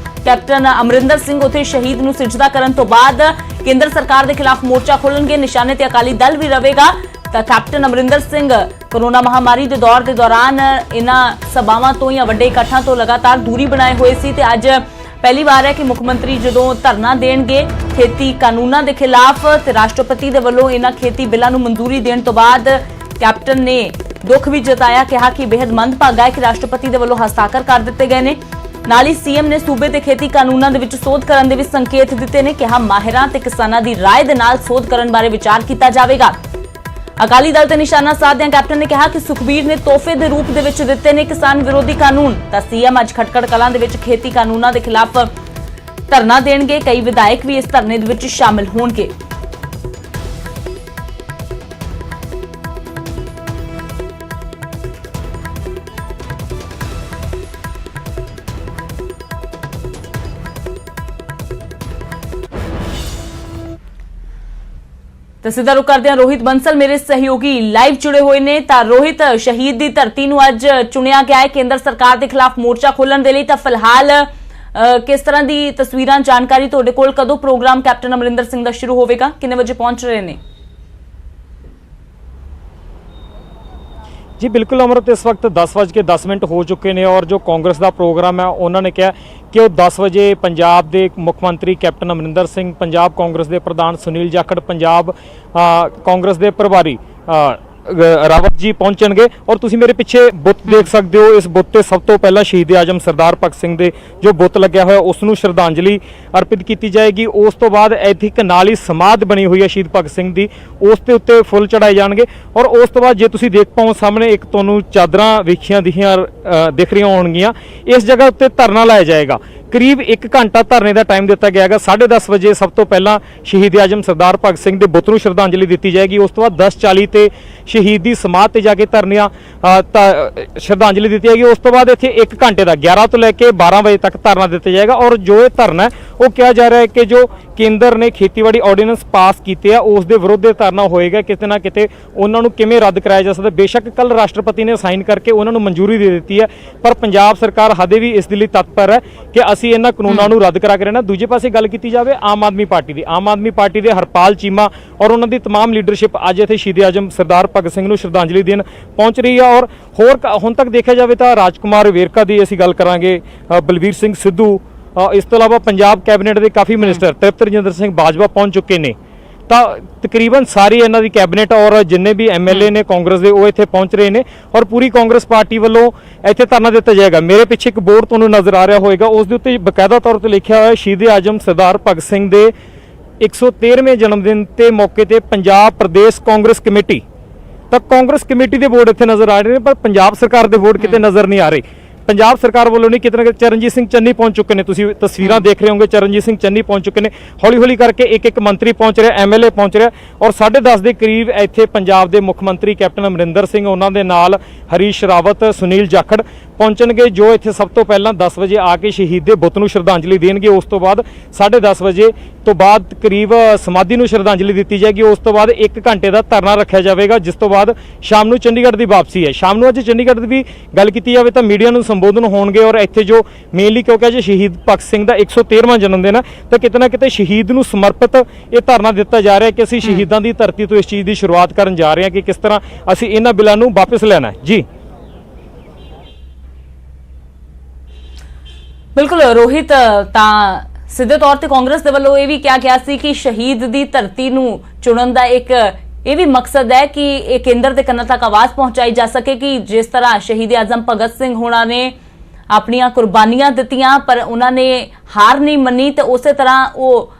ਕੈਪਟਨ ਅਮਰਿੰਦਰ ਸਿੰਘ। ਉੱਥੇ ਸ਼ਹੀਦ ਨੂੰ ਸਿਜਦਾ ਕਰਨ ਤੋਂ ਬਾਅਦ ਕੇਂਦਰ ਸਰਕਾਰ ਦੇ ਖਿਲਾਫ ਮੋਰਚਾ ਖੋਲਣਗੇ। ਨਿਸ਼ਾਨੇ ਤੇ ਅਕਾਲੀ ਦਲ ਵੀ ਰਹੇਗਾ। ਤਾਂ ਕੈਪਟਨ ਅਮਰਿੰਦਰ ਸਿੰਘ ਕੋਰੋਨਾ ਮਹਾਮਾਰੀ ਦੇ ਦੌਰ ਦੇ ਦੌਰਾਨ ਇਹਨਾਂ ਸਭਾਵਾਂ ਤੋਂ ਜਾਂ ਵੱਡੇ ਇਕੱਠਾਂ ਤੋਂ ਲਗਾਤਾਰ ਦੂਰੀ ਬਣਾਏ ਹੋਏ ਸੀ ਤੇ ਅੱਜ ਪਹਿਲੀ ਵਾਰ ਹੈ ਕਿ ਮੁੱਖ ਮੰਤਰੀ ਜਦੋਂ ਧਰਨਾ ਦੇਣਗੇ ਖੇਤੀ ਕਾਨੂੰਨਾਂ ਦੇ ਖਿਲਾਫ ਤੇ ਰਾਸ਼ਟਰਪਤੀ ਦੇ ਵੱਲੋਂ ਇਹਨਾਂ ਖੇਤੀ ਬਿੱਲਾਂ ਨੂੰ ਮਨਜ਼ੂਰੀ ਦੇਣ ਤੋਂ ਬਾਅਦ ਕੈਪਟਨ ਨੇ ਦੁੱਖ ਵੀ ਜਤਾਇਆ, ਕਿਹਾ ਕਿ ਬੇहद ਮੰਦਭਾਗਾ ਹੈ ਕਿ ਰਾਸ਼ਟਰਪਤੀ ਦੇ ਵੱਲੋਂ ਹਸਤਾਖਰ ਕਰ ਦਿੱਤੇ ਗਏ ਨੇ। ਨਾਲ ਹੀ ਸੀਐਮ ਨੇ ਸੂਬੇ ਦੇ ਖੇਤੀ ਕਾਨੂੰਨਾਂ ਦੇ ਵਿੱਚ ਸੋਧ ਕਰਨ ਦੇ ਵੀ ਸੰਕੇਤ ਦਿੱਤੇ ਨੇ, ਕਿਹਾ ਮਾਹਿਰਾਂ ਤੇ ਕਿਸਾਨਾਂ ਦੀ ਰਾਏ ਦੇ ਨਾਲ ਸੋਧ ਕਰਨ ਬਾਰੇ ਵਿਚਾਰ ਕੀਤਾ ਜਾਵੇਗਾ। ਅਕਾਲੀ ਦਲ ਤੇ ਨਿਸ਼ਾਨਾ ਸਾਧਦਿਆਂ ਕੈਪਟਨ ਨੇ ਕਿਹਾ ਕਿ ਸੁਖਬੀਰ ਨੇ ਤੋਹਫੇ ਦੇ ਰੂਪ ਦੇ ਵਿੱਚ ਦਿੱਤੇ ਨੇ ਕਿਸਾਨ ਵਿਰੋਧੀ ਕਾਨੂੰਨ। ਤਾਂ ਸੀਐਮ ਅੱਜ ਖਟਕੜ ਕਲਾਂ ਦੇ ਵਿੱਚ ਖੇਤੀ ਕਾਨੂੰਨਾਂ ਦੇ ਖਿਲਾਫ ਧਰਨਾ ਦੇਣਗੇ। ਕਈ ਵਿਧਾਇਕ ਵੀ ਇਸ ਧਰਨੇ ਦੇ ਵਿੱਚ ਸ਼ਾਮਿਲ ਹੋਣਗੇ। तो सीधा रुख करते हैं रोहित बंसल मेरे सहयोगी लाइव जुड़े हुए ने। ਤਾਂ रोहित शहीद ਦੀ ਧਰਤੀ ਨੂੰ ਅੱਜ ਚੁਣਿਆ ਗਿਆ ਹੈ ਕੇਂਦਰ ਸਰਕਾਰ ਦੇ ਖਿਲਾਫ ਮੋਰਚਾ ਖੋਲਣ ਦੇ ਲਈ। ਤਾਂ ਫਿਲਹਾਲ ਕਿਸ ਤਰ੍ਹਾਂ ਦੀ ਤਸਵੀਰਾਂ ਜਾਣਕਾਰੀ ਤੁਹਾਡੇ ਕੋਲ, ਕਦੋਂ ਪ੍ਰੋਗਰਾਮ ਕੈਪਟਨ ਅਮਰਿੰਦਰ ਸਿੰਘ ਦਾ ਸ਼ੁਰੂ ਹੋਵੇਗਾ, ਕਿੰਨੇ ਵਜੇ ਪਹੁੰਚ ਰਹੇ ਨੇ? जी बिल्कुल अमृत, इस वक्त 10:10 हो चुके हैं और जो कांग्रेस का प्रोग्राम है उन्होंने कहा कि वो 10 बजे पंजाब के मुख्य मंत्री कैप्टन अमरिंदर सिंह, पंजाब कांग्रेस के प्रधान सुनील जाखड़, पंजाब कांग्रेस के प्रभारी रावत जी पहुंचणगे। और तुसीं मेरे पिछे बुत देख सकते हो, इस बुत ते सब तो पहला शहीद आजम सरदार भगत सिंह दे जो बुत लग्या होया उसनूं श्रद्धांजलि अर्पित की जाएगी। उस तो बाद इत्थे एक नाल ही समाध बनी हुई है शहीद भगत सिंह दी, उस ते उत्ते फुੱਲ चढ़ाए जाणगे। और उस तो बाद जे तुसीं देख पाओ सामने एक तुहानूं चादरां विछियां दिखियां दिख रही होणगीਆਂ। इस जगह उत्ते धरना लाया जाएगा। करीब 1 घंटा धरने का टाइम दिता गया है। 10:30 बजे सब तो पहला शहीद आजम सरदार भगत सिंह के बुत नूं श्रद्धांजलि दी जाएगी। उस तो बाद 10:40 ते शहीदी समाध ते जाके धरनिया श्रद्धांजलि दी जाएगी। उस तो बाद इत्थे 1 घंटे का 11 तो लैके 12 बजे तक धरना दिता जाएगा। और जो ये धरना है वो कहा जा रहा है कि जो केंद्र ने खेतीबाड़ी ऑर्डीनेंस पास किए उस दे विरोध धरना होएगा, किते ना किते उन्होंने किवें रद्द कराया जा सकता। बेशक कल राष्ट्रपति ने साइन करके उन्होंने मंजूरी दे दी है, पर पंजाब सरकार हदे भी इस लिए तत्पर है कि ਅਸੀਂ ਇਹਨਾਂ ਕਾਨੂੰਨਾਂ ਨੂੰ ਰੱਦ ਕਰਾ ਕੇ ਰਹਿਣਾ। ਦੂਜੇ ਪਾਸੇ ਗੱਲ ਕੀਤੀ ਜਾਵੇ ਆਮ ਆਦਮੀ ਪਾਰਟੀ ਦੇ ਹਰਪਾਲ ਚੀਮਾ ਔਰ ਉਹਨਾਂ ਦੀ तमाम ਲੀਡਰਸ਼ਿਪ ਅੱਜ ਇੱਥੇ ਸ਼ਹੀਦ ਆਜਮ ਸਰਦਾਰ ਭਗਤ ਸਿੰਘ ਨੂੰ ਸ਼ਰਧਾਂਜਲੀ ਦੇਣ ਪਹੁੰਚ ਰਹੀ ਹੈ। ਔਰ ਹੋਰ ਹੁਣ ਤੱਕ ਦੇਖਿਆ ਜਾਵੇ ਤਾਂ ਰਾਜਕੁਮਾਰ ਵੇਰਕਾ ਦੀ ਅਸੀਂ ਗੱਲ ਕਰਾਂਗੇ, ਬਲਬੀਰ ਸਿੰਘ ਸਿੱਧੂ, ਇਸ ਤੋਂ ਇਲਾਵਾ ਪੰਜਾਬ ਕੈਬਨਿਟ ਦੇ ਕਾਫੀ ਮਿਨਿਸਟਰ ਤ੍ਰਿਪਤ ਰਜਿੰਦਰ ਸਿੰਘ ਬਾਜਵਾ ਪਹੁੰਚ ਚੁੱਕੇ ਨੇ। ਤਾਂ ਤਕਰੀਬਨ ਸਾਰੀ ਇਹਨਾਂ ਦੀ ਕੈਬਨਿਟ ਔਰ ਜਿੰਨੇ ਵੀ ਐਮਐਲਏ ਨੇ ਕਾਂਗਰਸ ਦੇ ਉਹ ਇੱਥੇ ਪਹੁੰਚ ਰਹੇ ਨੇ ਔਰ ਪੂਰੀ ਕਾਂਗਰਸ ਪਾਰਟੀ ਵੱਲੋਂ ਇੱਥੇ ਧਰਨਾ ਦਿੱਤਾ ਜਾਏਗਾ। ਮੇਰੇ ਪਿੱਛੇ ਇੱਕ ਬੋਰਡ ਤੁਹਾਨੂੰ ਨਜ਼ਰ ਆ ਰਿਹਾ ਹੋਵੇਗਾ, ਉਸ ਦੇ ਉੱਤੇ ਬਕਾਇਦਾ ਤੌਰ ਤੇ ਲਿਖਿਆ ਹੋਇਆ ਸ਼ਹੀਦ ਆਜਮ ਸਰਦਾਰ ਭਗਤ ਸਿੰਘ ਦੇ 113ਵੇਂ ਜਨਮ ਦਿਨ ਤੇ ਮੌਕੇ ਤੇ ਪੰਜਾਬ ਪ੍ਰਦੇਸ਼ ਕਾਂਗਰਸ ਕਮੇਟੀ। ਤਾਂ ਕਾਂਗਰਸ ਕਮੇਟੀ ਦੇ ਬੋਰਡ ਇੱਥੇ ਨਜ਼ਰ ਆ ਰਹੇ ਨੇ, ਪਰ ਪੰਜਾਬ ਸਰਕਾਰ ਦੇ ਬੋਰਡ ਕਿਤੇ ਨਜ਼ਰ ਨਹੀਂ ਆ ਰਹੇ। पंजाब सरकार वालों नहीं, कितना चरणजीत सिंह चन्नी पहुंच चुके हैं, तुसीं तस्वीरां देख रहे होंगे, चरणजीत सिंह चन्नी पहुंच चुके हैं। हौली हौली करके एक मंत्री पहुंच रहा, एमएलए पहुंच रहा। और 10:30 के करीब इत्थे पंजाब के मुख्य मंत्री कैप्टन अमरिंदर सिंह, उन्हां दे नाल हरीश रावत, सुनील जाखड़ पहुंचणगे, जो इत्थे सब तो पहला 10 बजे आके शहीद दे बुत नूं श्रद्धांजलि देणगे। उस तो बाद 10:30 बजे ਤੋਂ ਬਾਅਦ ਕਰੀਬ ਸਮਾਧੀ ਨੂੰ ਸ਼ਰਧਾਂਜਲੀ ਦਿੱਤੀ ਜਾਏਗੀ। ਉਸ ਤੋਂ ਬਾਅਦ 1 ਘੰਟੇ ਦਾ ਧਰਨਾ ਰੱਖਿਆ ਜਾਵੇਗਾ, ਜਿਸ ਤੋਂ ਬਾਅਦ ਸ਼ਾਮ ਨੂੰ ਚੰਡੀਗੜ੍ਹ ਦੀ ਵਾਪਸੀ ਹੈ। ਸ਼ਾਮ ਨੂੰ ਅੱਜ ਚੰਡੀਗੜ੍ਹ ਦੀ ਵੀ ਗੱਲ ਕੀਤੀ ਜਾਵੇ ਤਾਂ ਮੀਡੀਆ ਨੂੰ ਸੰਬੋਧਨ ਹੋਣਗੇ, ਔਰ ਇੱਥੇ ਜੋ ਮੇਨਲੀ ਕਿਉਂਕਿ ਅੱਜ ਸ਼ਹੀਦ ਭਗਤ ਸਿੰਘ ਦਾ 113ਵਾਂ ਜਨਮ ਦਿਨ ਹੈ ਤਾਂ ਕਿਤੇ ਨਾ ਕਿਤੇ ਸ਼ਹੀਦ ਨੂੰ ਸਮਰਪਿਤ ਇਹ ਧਰਨਾ ਦਿੱਤਾ ਜਾ ਰਿਹਾ ਕਿ ਅਸੀਂ ਸ਼ਹੀਦਾਂ ਦੀ ਧਰਤੀ ਤੋਂ ਇਸ ਚੀਜ਼ ਦੀ ਸ਼ੁਰੂਆਤ ਕਰਨ ਜਾ ਰਹੇ ਹਾਂ ਕਿ ਕਿਸ ਤਰ੍ਹਾਂ ਅਸੀਂ ਇਹਨਾਂ ਬਿੱਲਾਂ ਨੂੰ ਵਾਪਸ ਲੈਣਾ ਹੈ। ਜੀ ਬਿਲਕੁਲ ਰੋਹਿਤ, ਤਾਂ ਸਿੱਧੇ ਤੌਰ ਤੇ ਕਾਂਗਰਸ ਦੇ ਵੱਲੋਂ ਇਹ ਵੀ ਕਿਹਾ ਗਿਆ ਸੀ ਕਿ ਸ਼ਹੀਦ ਦੀ ਧਰਤੀ ਨੂੰ ਚੁਣਨ ਦਾ ਇੱਕ ਇਹ ਵੀ ਮਕਸਦ ਹੈ ਕਿ ਇਹ ਕੇਂਦਰ ਦੇ ਕੰਨਾਂ ਤੱਕ ਆਵਾਜ਼ ਪਹੁੰਚਾਈ ਜਾ ਸਕੇ ਕਿ ਜਿਸ ਤਰ੍ਹਾਂ ਸ਼ਹੀਦ ਆਜ਼ਮ ਭਗਤ ਸਿੰਘ ਹੋਣਾ ਨੇ ਆਪਣੀਆਂ ਕੁਰਬਾਨੀਆਂ ਦਿੱਤੀਆਂ ਪਰ ਉਹਨਾਂ ਨੇ ਹਾਰ ਨਹੀਂ ਮੰਨੀ ਤੇ ਉਸੇ ਤਰ੍ਹਾਂ ਉਹ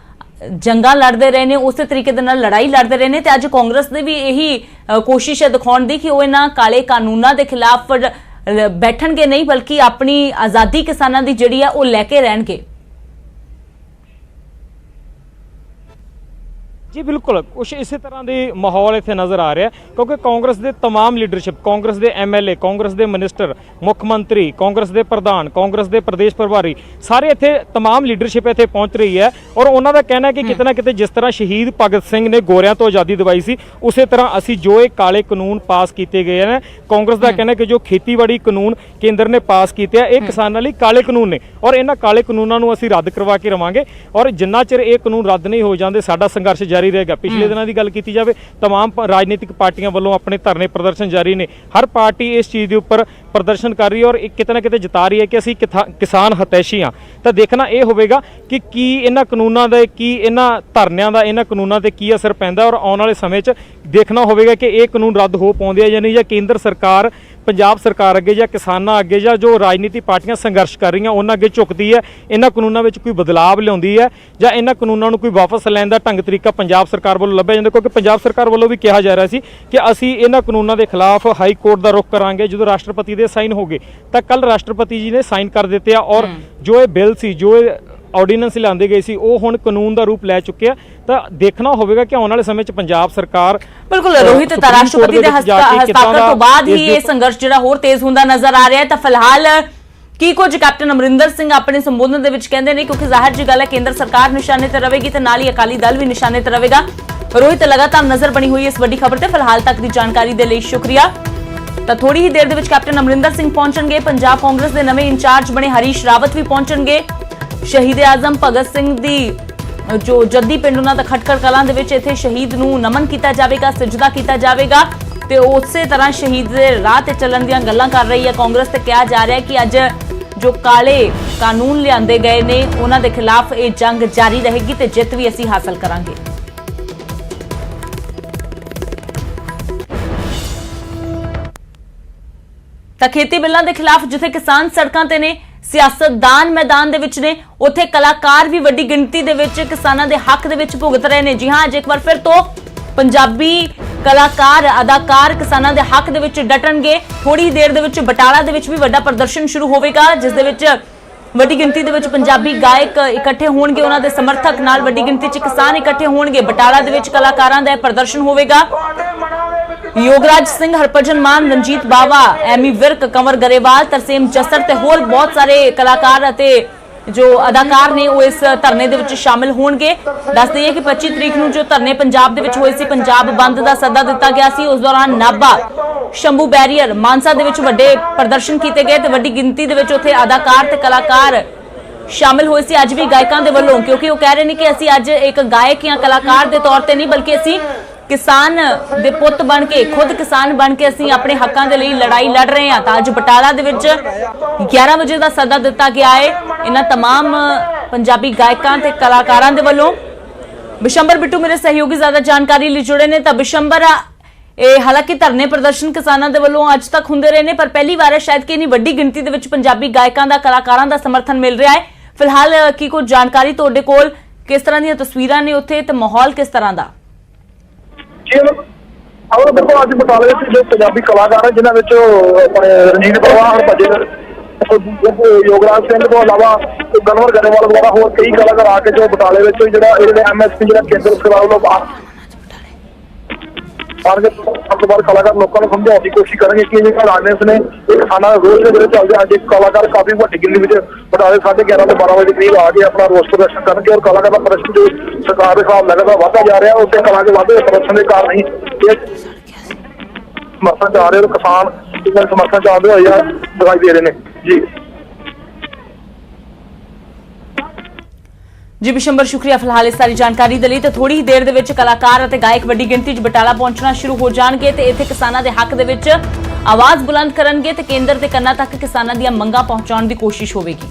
ਜੰਗਾਂ ਲੜਦੇ ਰਹੇ ਨੇ, ਉਸੇ ਤਰੀਕੇ ਦੇ ਨਾਲ ਲੜਾਈ ਲੜਦੇ ਰਹੇ ਨੇ ਤੇ ਅੱਜ ਕਾਂਗਰਸ ਦੀ ਵੀ ਇਹੀ ਕੋਸ਼ਿਸ਼ ਹੈ ਦਿਖਾਉਣ ਦੀ ਕਿ ਉਹ ਇਹਨਾਂ ਕਾਲੇ ਕਾਨੂੰਨਾਂ ਦੇ ਖਿਲਾਫ ਬੈਠਣਗੇ ਨਹੀਂ ਬਲਕਿ ਆਪਣੀ ਆਜ਼ਾਦੀ ਕਿਸਾਨਾਂ ਦੀ ਜਿਹੜੀ ਆ ਉਹ ਲੈ ਕੇ ਰਹਿਣਗੇ। ਜੀ ਬਿਲਕੁਲ ਕੁਛ ਇਸੇ ਤਰ੍ਹਾਂ ਦੇ ਮਾਹੌਲ ਇੱਥੇ ਨਜ਼ਰ ਆ ਰਿਹਾ ਕਿਉਂਕਿ ਕਾਂਗਰਸ ਦੇ तमाम ਲੀਡਰਸ਼ਿਪ, ਕਾਂਗਰਸ ਦੇ ਐਮਐਲਏ, ਕਾਂਗਰਸ ਦੇ ਮਿਨਿਸਟਰ, ਮੁੱਖ ਮੰਤਰੀ, ਕਾਂਗਰਸ ਦੇ ਪ੍ਰਧਾਨ, ਕਾਂਗਰਸ ਦੇ ਪ੍ਰਦੇਸ਼ ਪ੍ਰਭਾਰੀ ਸਾਰੇ ਇੱਥੇ तमाम ਲੀਡਰਸ਼ਿਪ ਇੱਥੇ ਪਹੁੰਚ ਰਹੀ ਹੈ ਔਰ ਉਹਨਾਂ ਦਾ ਕਹਿਣਾ ਹੈ ਕਿ ਕਿਤੇ ਨਾ ਕਿਤੇ ਜਿਸ ਤਰ੍ਹਾਂ ਸ਼ਹੀਦ ਭਗਤ ਸਿੰਘ ਨੇ ਗੋਰਿਆਂ ਤੋਂ ਆਜ਼ਾਦੀ ਦਿਵਾਈ ਸੀ ਉਸੇ ਤਰ੍ਹਾਂ ਅਸੀਂ ਜੋ ਇਹ ਕਾਲੇ ਕਾਨੂੰਨ ਪਾਸ ਕੀਤੇ ਗਏ ਨੇ, ਕਾਂਗਰਸ ਦਾ ਕਹਿਣਾ ਕਿ ਜੋ ਖੇਤੀਬਾੜੀ ਕਾਨੂੰਨ ਕੇਂਦਰ ਨੇ ਪਾਸ ਕੀਤੇ ਆ ਇਹ ਕਿਸਾਨਾਂ ਲਈ ਕਾਲੇ ਕਾਨੂੰਨ ਨੇ ਔਰ ਇਹਨਾਂ ਕਾਲੇ ਕਾਨੂੰਨਾਂ ਨੂੰ ਅਸੀਂ ਰੱਦ ਕਰਵਾ ਕੇ ਰਵਾਂਗੇ ਔਰ ਜਿੰਨਾ ਚਿਰ ਇਹ ਕਾਨੂੰਨ ਰੱਦ ਨਹੀਂ ਹੋ ਜਾਂਦੇ ਸਾਡਾ ਸੰਘਰਸ਼ ਜਾਰੀ ਰਹੇਗਾ। ਪਿਛਲੇ ਦਿਨਾਂ ਦੀ ਗੱਲ ਕੀਤੀ ਜਾਵੇ तमाम ਰਾਜਨੀਤਿਕ ਪਾਰਟੀਆਂ ਵੱਲੋਂ ਆਪਣੇ ਧਰਨੇ ਪ੍ਰਦਰਸ਼ਨ ਜਾਰੀ ਨੇ, ਹਰ ਪਾਰਟੀ ਇਸ ਚੀਜ਼ ਦੇ ਉੱਪਰ ਪ੍ਰਦਰਸ਼ਨ ਕਰ ਰਹੀ ਹੈ ਔਰ ਕਿਤੇ ਨਾ ਕਿਤੇ ਜਤਾ ਰਹੀ ਹੈ ਕਿ ਅਸੀਂ ਕਿਸਾਨ ਹਤੈਸ਼ੀ ਹਾਂ। ਤਾਂ ਦੇਖਣਾ ਇਹ ਹੋਵੇਗਾ ਕਿ ਕੀ ਇਹਨਾਂ ਕਾਨੂੰਨਾਂ ਦਾ, ਕੀ ਇਹਨਾਂ ਧਰਨਿਆਂ ਦਾ ਇਹਨਾਂ ਕਾਨੂੰਨਾਂ ਤੇ ਕੀ ਅਸਰ ਪੈਂਦਾ ਔਰ ਆਉਣ ਵਾਲੇ ਸਮੇਂ 'ਚ ਦੇਖਣਾ ਹੋਵੇਗਾ ਕਿ ਇਹ ਕਾਨੂੰਨ ਰੱਦ ਹੋ ਪਾਉਂਦੇ ਆ ਜਾਂ ਨਹੀਂ, ਜਾਂ ਕੇਂਦਰ ਸਰਕਾਰ ਪੰਜਾਬ ਸਰਕਾਰ ਅੱਗੇ ਜਾਂ ਕਿਸਾਨਾਂ ਅੱਗੇ ਜਾਂ ਜੋ ਰਾਜਨੀਤੀ ਪਾਰਟੀਆਂ ਸੰਘਰਸ਼ ਕਰ ਰਹੀਆਂ ਉਹਨਾਂ ਅੱਗੇ ਝੁਕਦੀ ਹੈ, ਇਹਨਾਂ ਕਾਨੂੰਨਾਂ ਵਿੱਚ ਕੋਈ ਬਦਲਾਵ ਲਿਆਉਂਦੀ ਹੈ ਜਾਂ ਇਹਨਾਂ ਕਾਨੂੰਨਾਂ ਨੂੰ ਕੋਈ ਵਾਪਸ ਲੈਣ ਦਾ ਢੰਗ ਤਰੀਕਾ ਪੰਜਾਬ ਸਰਕਾਰ ਵੱਲੋਂ ਲੱਭਿਆ ਜਾਂਦਾ ਕਿਉਂਕਿ ਪੰਜਾਬ ਸਰਕਾਰ ਵੱਲੋਂ ਵੀ ਕਿਹਾ ਜਾ ਰਿਹਾ ਸੀ ਕਿ ਅਸੀਂ ਇਹਨਾਂ ਕਾਨੂੰਨਾਂ ਦੇ ਖਿਲਾਫ ਹਾਈ ਕੋਰਟ ਦਾ ਰੁਖ ਕਰਾਂਗੇ ਜਦੋਂ ਰਾਸ਼ਟਰਪਤੀ ਦੇ ਸਾਈਨ ਹੋ ਗਏ। ਤਾਂ ਕੱਲ ਰਾਸ਼ਟਰਪਤੀ ਜੀ ਨੇ ਸਾਈਨ ਕਰ ਦਿੱਤੇ ਆ ਔਰ ਜੋ ਇਹ ਬਿੱਲ ਸੀ, ਜੋ ਇਹ ਆਰਡੀਨੈਂਸ ਲਿਆਂਦੇ ਗਏ ਸੀ ਉਹ ਹੁਣ ਕਾਨੂੰਨ ਦਾ ਰੂਪ ਲੈ ਚੁੱਕਿਆ। ਤਾਂ ਦੇਖਣਾ ਹੋਵੇਗਾ ਕਿ ਆਉਣ ਵਾਲੇ ਸਮੇਂ 'ਚ ਪੰਜਾਬ ਸਰਕਾਰ ਬਿਲਕੁਲ ਰੋਹਿਤ ਤਾਂ ਰਾਸ਼ਟਰਪਤੀ ਦੇ ਹਸਤਾਖਰ ਤੋਂ ਬਾਅਦ ਹੀ ਇਹ ਸੰਘਰਸ਼ ਜਿਹੜਾ ਹੋਰ ਤੇਜ਼ ਹੁੰਦਾ ਨਜ਼ਰ ਆ ਰਿਹਾ ਹੈ। ਤਾਂ ਫਿਲਹਾਲ ਕੀ ਕੁਝ ਕੈਪਟਨ ਅਮਰਿੰਦਰ ਸਿੰਘ ਆਪਣੇ ਸੰਬੋਧਨ ਦੇ ਵਿੱਚ ਕਹਿੰਦੇ ਨੇ ਕਿਉਂਕਿ ਜ਼ਾਹਿਰ ਜੀ ਗੱਲ ਹੈ ਕੇਂਦਰ ਸਰਕਾਰ ਨਿਸ਼ਾਨੇ ਤੇ ਰਹੇਗੀ ਤੇ ਨਾਲ ਹੀ ਅਕਾਲੀ ਦਲ ਵੀ ਨਿਸ਼ਾਨੇ ਤੇ ਰਹੇਗਾ। ਰੋਹਿਤ ਲਗਾਤਾਰ ਨਜ਼ਰ ਬਣੀ ਹੋਈ ਇਸ ਵੱਡੀ ਖਬਰ ਤੇ ਫਿਲਹਾਲ ਤੱਕ ਦੀ ਜਾਣਕਾਰੀ ਦੇ ਲਈ ਸ਼ੁਕਰੀਆ। ਤਾਂ ਥੋੜੀ ਹੀ ਦੇਰ ਦੇ ਵਿੱਚ ਕੈਪਟਨ ਅਮਰਿੰਦਰ ਸਿੰਘ ਪਹੁੰਚਣਗੇ, ਪੰਜਾਬ ਕਾਂਗਰਸ ਦੇ ਨਵੇਂ ਇੰਚਾਰਜ ਬਣੇ ਹਰੀਸ਼ ਰਾਵਤ ਵੀ ਪਹੁੰਚਣਗੇ। ਸ਼ਹੀਦ ਆਜ਼ਮ ਭਗਤ ਸਿੰਘ ਦੀ ਜੋ ਜੱਦੀ ਪਿੰਡ ਉਹਨਾਂ ਦਾ ਖਟਕੜ ਕਲਾਂ ਦੇ ਵਿੱਚ ਇੱਥੇ ਸ਼ਹੀਦ ਨੂੰ ਨਮਨ ਕੀਤਾ ਜਾਵੇਗਾ, ਸਜਦਾ ਕੀਤਾ ਜਾਵੇਗਾ ਤੇ ਉਸੇ ਤਰ੍ਹਾਂ ਸ਼ਹੀਦ ਦੇ ਰਾਹ ਤੇ ਚੱਲਣ ਦੀਆਂ ਗੱਲਾਂ ਕਰ ਰਹੀ ਹੈ ਕਾਂਗਰਸ ਤੇ ਕਿਹਾ ਜਾ ਰਿਹਾ ਹੈ ਕਿ ਅੱਜ ਜੋ ਕਾਲੇ ਕਾਨੂੰਨ ਲਿਆਂਦੇ ਗਏ ਨੇ ਉਹਨਾਂ ਦੇ ਖਿਲਾਫ ਇਹ ਜੰਗ ਜਾਰੀ ਰਹੇਗੀ ਤੇ ਜਿੱਤ ਵੀ ਅਸੀਂ ਹਾਸਲ ਕਰਾਂਗੇ। ਤਾਂ ਖੇਤੀ ਬਿੱਲਾਂ ਦੇ ਖਿਲਾਫ ਜਿੱਥੇ ਕਿਸਾਨ ਸੜਕਾਂ ਤੇ ਨੇ, ਸਿਆਸਤਦਾਨ ਮੈਦਾਨ ਦੇ ਵਿੱਚ ਨੇ, ਉੱਥੇ ਕਲਾਕਾਰ ਵੀ ਵੱਡੀ ਗਿਣਤੀ ਦੇ ਵਿੱਚ ਕਿਸਾਨਾਂ ਦੇ ਹੱਕ ਦੇ ਵਿੱਚ ਭੁਗਤ ਰਹੇ ਨੇ। ਜੀ ਹਾਂ, ਅੱਜ ਇੱਕ ਵਾਰ ਫਿਰ ਤੋਂ ਪੰਜਾਬੀ ਕਲਾਕਾਰ, ਅਦਾਕਾਰ ਕਿਸਾਨਾਂ ਦੇ ਹੱਕ ਦੇ ਵਿੱਚ ਡਟਣਗੇ। ਥੋੜੀ ਦੇਰ ਦੇ ਵਿੱਚ ਬਟਾਲਾ ਦੇ ਵਿੱਚ ਵੀ ਵੱਡਾ ਪ੍ਰਦਰਸ਼ਨ ਸ਼ੁਰੂ ਹੋਵੇਗਾ ਜਿਸ ਦੇ ਵਿੱਚ ਵੱਡੀ ਗਿਣਤੀ ਦੇ ਵਿੱਚ ਪੰਜਾਬੀ ਗਾਇਕ ਇਕੱਠੇ ਹੋਣਗੇ, ਉਹਨਾਂ ਦੇ ਸਮਰਥਕ ਨਾਲ ਵੱਡੀ ਗਿਣਤੀ 'ਚ ਕਿਸਾਨ ਇਕੱਠੇ ਹੋਣਗੇ। ਬਟਾਲਾ ਦੇ ਵਿੱਚ ਕਲਾਕਾਰਾਂ ਦਾ ਪ੍ਰਦਰਸ਼ਨ ਹੋਵੇਗਾ। ਯੋਗਰਾਜ ਸਿੰਘ, ਹਰਭਜਨ ਮਾਨ, ਰਣਜੀਤ ਬਾਵਾ, ਐਮੀ ਵਿਰਕ, ਕੰਵਰ ਗਰੇਵਾਲ, ਤਰਸੇਮ ਜੱਸਰ ਤੇ ਹੋਰ ਬਹੁਤ ਸਾਰੇ ਕਲਾਕਾਰ ਅਤੇ ਜੋ ਅਦਾਕਾਰ ਨੇ ਉਹ ਇਸ ਧਰਨੇ ਦੇ ਵਿੱਚ ਸ਼ਾਮਿਲ ਹੋਣਗੇ। ਦੱਸ ਦਈਏ ਕਿ 25 ਤਰੀਕ ਨੂੰ ਜੋ ਧਰਨੇ ਪੰਜਾਬ ਦੇ ਵਿੱਚ ਹੋਏ ਸੀ, ਪੰਜਾਬ ਬੰਦ ਦਾ ਸੱਦਾ ਦਿੱਤਾ ਗਿਆ ਸੀ। ਉਸ ਦੌਰਾਨ ਨਾਭਾ, ਸ਼ੰਭੂ ਬੈਰੀਅਰ, ਮਾਨਸਾ ਦੇ ਵਿੱਚ ਵੱਡੇ ਪ੍ਰਦਰਸ਼ਨ ਕੀਤੇ ਗਏ ਤੇ ਵੱਡੀ ਗਿਣਤੀ ਦੇ ਵਿੱਚ ਉੱਥੇ ਅਦਾਕਾਰ ਤੇ ਕਲਾਕਾਰ ਸ਼ਾਮਿਲ ਹੋਏ ਸੀ। ਅੱਜ ਵੀ ਗਾਇਕਾਂ ਦੇ ਵੱਲੋਂ, ਕਿਉਂਕਿ ਉਹ ਕਹਿ ਰਹੇ ਨੇ ਕਿ ਅਸੀਂ ਅੱਜ ਇੱਕ ਗਾਇਕ ਜਾਂ ਕਲਾਕਾਰ ਦੇ ਤੌਰ ਤੇ ਨਹੀਂ ਬਲਕਿ ਅਸੀਂ ਕਿਸਾਨ ਦੇ ਪੁੱਤ ਬਣ ਕੇ, ਖੁਦ ਕਿਸਾਨ ਬਣ ਕੇ ਅਸੀਂ ਆਪਣੇ ਹੱਕਾਂ ਦੇ ਲਈ ਲੜਾਈ ਲੜ ਰਹੇ ਹਾਂ। ਤਾਂ ਅੱਜ ਬਟਾਲਾ ਦੇ ਵਿੱਚ 11 ਵਜੇ ਦਾ ਸੱਦਾ ਦਿੱਤਾ ਗਿਆ ਹੈ ਇਹਨਾਂ तमाम ਪੰਜਾਬੀ ਗਾਇਕਾਂ ਤੇ ਕਲਾਕਾਰਾਂ ਦੇ ਵੱਲੋਂ। ਬਿਸ਼ੰਬਰ ਬਿੱਟੂ ਮੇਰੇ ਸਹਿਯੋਗੀ ਜ਼ਿਆਦਾ ਜਾਣਕਾਰੀ ਲਈ ਜੁੜੇ ਨੇ। ਤਾਂ ਬਿਸ਼ੰਬਰ, ਇਹ ਹਾਲਾਂਕਿ ਧਰਨੇ ਪ੍ਰਦਰਸ਼ਨ ਕਿਸਾਨਾਂ ਦੇ ਵੱਲੋਂ ਅੱਜ ਤੱਕ ਹੁੰਦੇ ਰਹੇ ਨੇ ਪਰ ਪਹਿਲੀ ਵਾਰ ਹੈ ਸ਼ਾਇਦ ਕਿ ਇੰਨੀ ਵੱਡੀ ਗਿਣਤੀ ਦੇ ਵਿੱਚ ਪੰਜਾਬੀ ਗਾਇਕਾਂ ਦਾ, ਕਲਾਕਾਰਾਂ ਦਾ ਸਮਰਥਨ ਮਿਲ ਰਿਹਾ ਹੈ। ਫਿਲਹਾਲ ਕੀ ਕੁਝ ਜਾਣਕਾਰੀ ਤੁਹਾਡੇ ਕੋਲ, ਕਿਸ ਤਰ੍ਹਾਂ ਦੀਆਂ ਤਸਵੀਰਾਂ ਨੇ ਉੱਥੇ ਤੇ ਮਾਹੌਲ ਕਿਸ ਤਰ੍ਹਾਂ ਦਾ? ਦੇਖੋ ਅੱਜ ਬਟਾਲੇ ਵਿੱਚ ਜੋ ਪੰਜਾਬੀ ਕਲਾਕਾਰ ਹੈ ਜਿਨ੍ਹਾਂ ਵਿੱਚ ਆਪਣੇ ਰਣਜੀਤ ਬਾਵਾ, ਹਰਭਜਨ, ਯੋਗਰਾਜ ਸਿੰਘ ਤੋਂ ਇਲਾਵਾ ਕਨਵਰ ਗਰੇਵਾਲ ਵਗੈਰਾ ਹੋਰ ਕਈ ਕਲਾਕਾਰ ਆ ਕੇ ਜੋ ਬਟਾਲੇ ਵਿੱਚ ਜਿਹੜਾ ਇਹਦੇ ਐਮਐਸਪੀ ਜਿਹੜਾ ਕੇਂਦਰ ਸਰਕਾਰ ਵੱਲੋਂ ਆਣ ਕੇ ਸਭ ਤੋਂ ਬਾਅਦ ਕਲਾਕਾਰ ਲੋਕਾਂ ਨੂੰ ਸਮਝਾਉਣ ਦੀ ਕੋਸ਼ਿਸ਼ ਕਰਨਗੇ ਕਿ ਜਿਹੜਾ ਰਾਜਨੀਤੀ ਨੇ ਇਹ ਕਿਸਾਨਾਂ ਦਾ ਰੋਸ ਦੇ ਜਿਹੜੇ ਚੱਲਦੇ ਅੱਜ ਕਲਾਕਾਰ ਕਾਫੀ ਵੱਡੀ ਗਿਣਤੀ ਵਿੱਚ ਬਟਾਲੇ 11:30 ਤੋਂ 12 ਵਜੇ ਦੇ ਕਰੀਬ ਆ ਕੇ ਆਪਣਾ ਰੋਸ ਪ੍ਰਦਰਸ਼ਨ ਕਰਨਗੇ। ਔਰ ਕਲਾਕਾਰ ਦਾ ਪ੍ਰਦਰਸ਼ਨ ਜੋ ਸਰਕਾਰ ਦੇ ਖਿਲਾਫ ਲਗਾਤਾਰ ਵਧਦਾ ਜਾ ਰਿਹਾ, ਉਸੇ ਕਲਾ ਦੇ ਵਾਧੇ ਪ੍ਰਦਰਸ਼ਨ ਦੇ ਕਾਰਨ ਹੀ ਇਹ ਸਮਰਥਨ ਜਾ ਰਹੇ ਕਿਸਾਨ ਇਹਨਾਂ ਸਮਰਥਨ ਚਾਹਦੇ ਹੋਏ ਆ ਦਿਖਾਈ ਦੇ ਰਹੇ ਨੇ ਜੀ। ਜੀ ਬਿਸ਼ੰਬਰ, ਸ਼ੁਕਰੀਆ ਫਿਲਹਾਲ ਇਸ ਸਾਰੀ ਜਾਣਕਾਰੀ ਦੇ ਲਈ। ਤੇ ਥੋੜੀ ਹੀ ਦੇਰ ਦੇ ਵਿੱਚ ਕਲਾਕਾਰ ਅਤੇ ਗਾਇਕ ਵੱਡੀ ਗਿਣਤੀ 'ਚ ਬਟਾਲਾ ਪਹੁੰਚਣਾ ਸ਼ੁਰੂ ਹੋ ਜਾਣਗੇ ਤੇ ਇੱਥੇ ਕਿਸਾਨਾਂ ਦੇ ਹੱਕ ਦੇ ਵਿੱਚ ਆਵਾਜ਼ ਬੁਲੰਦ ਕਰਨਗੇ ਤੇ ਕੇਂਦਰ ਦੇ ਕੰਨਾਂ ਤੱਕ ਕਿਸਾਨਾਂ ਦੀਆਂ ਮੰਗਾਂ ਪਹੁੰਚਾਉਣ ਦੀ ਕੋਸ਼ਿਸ਼ ਹੋਵੇਗੀ।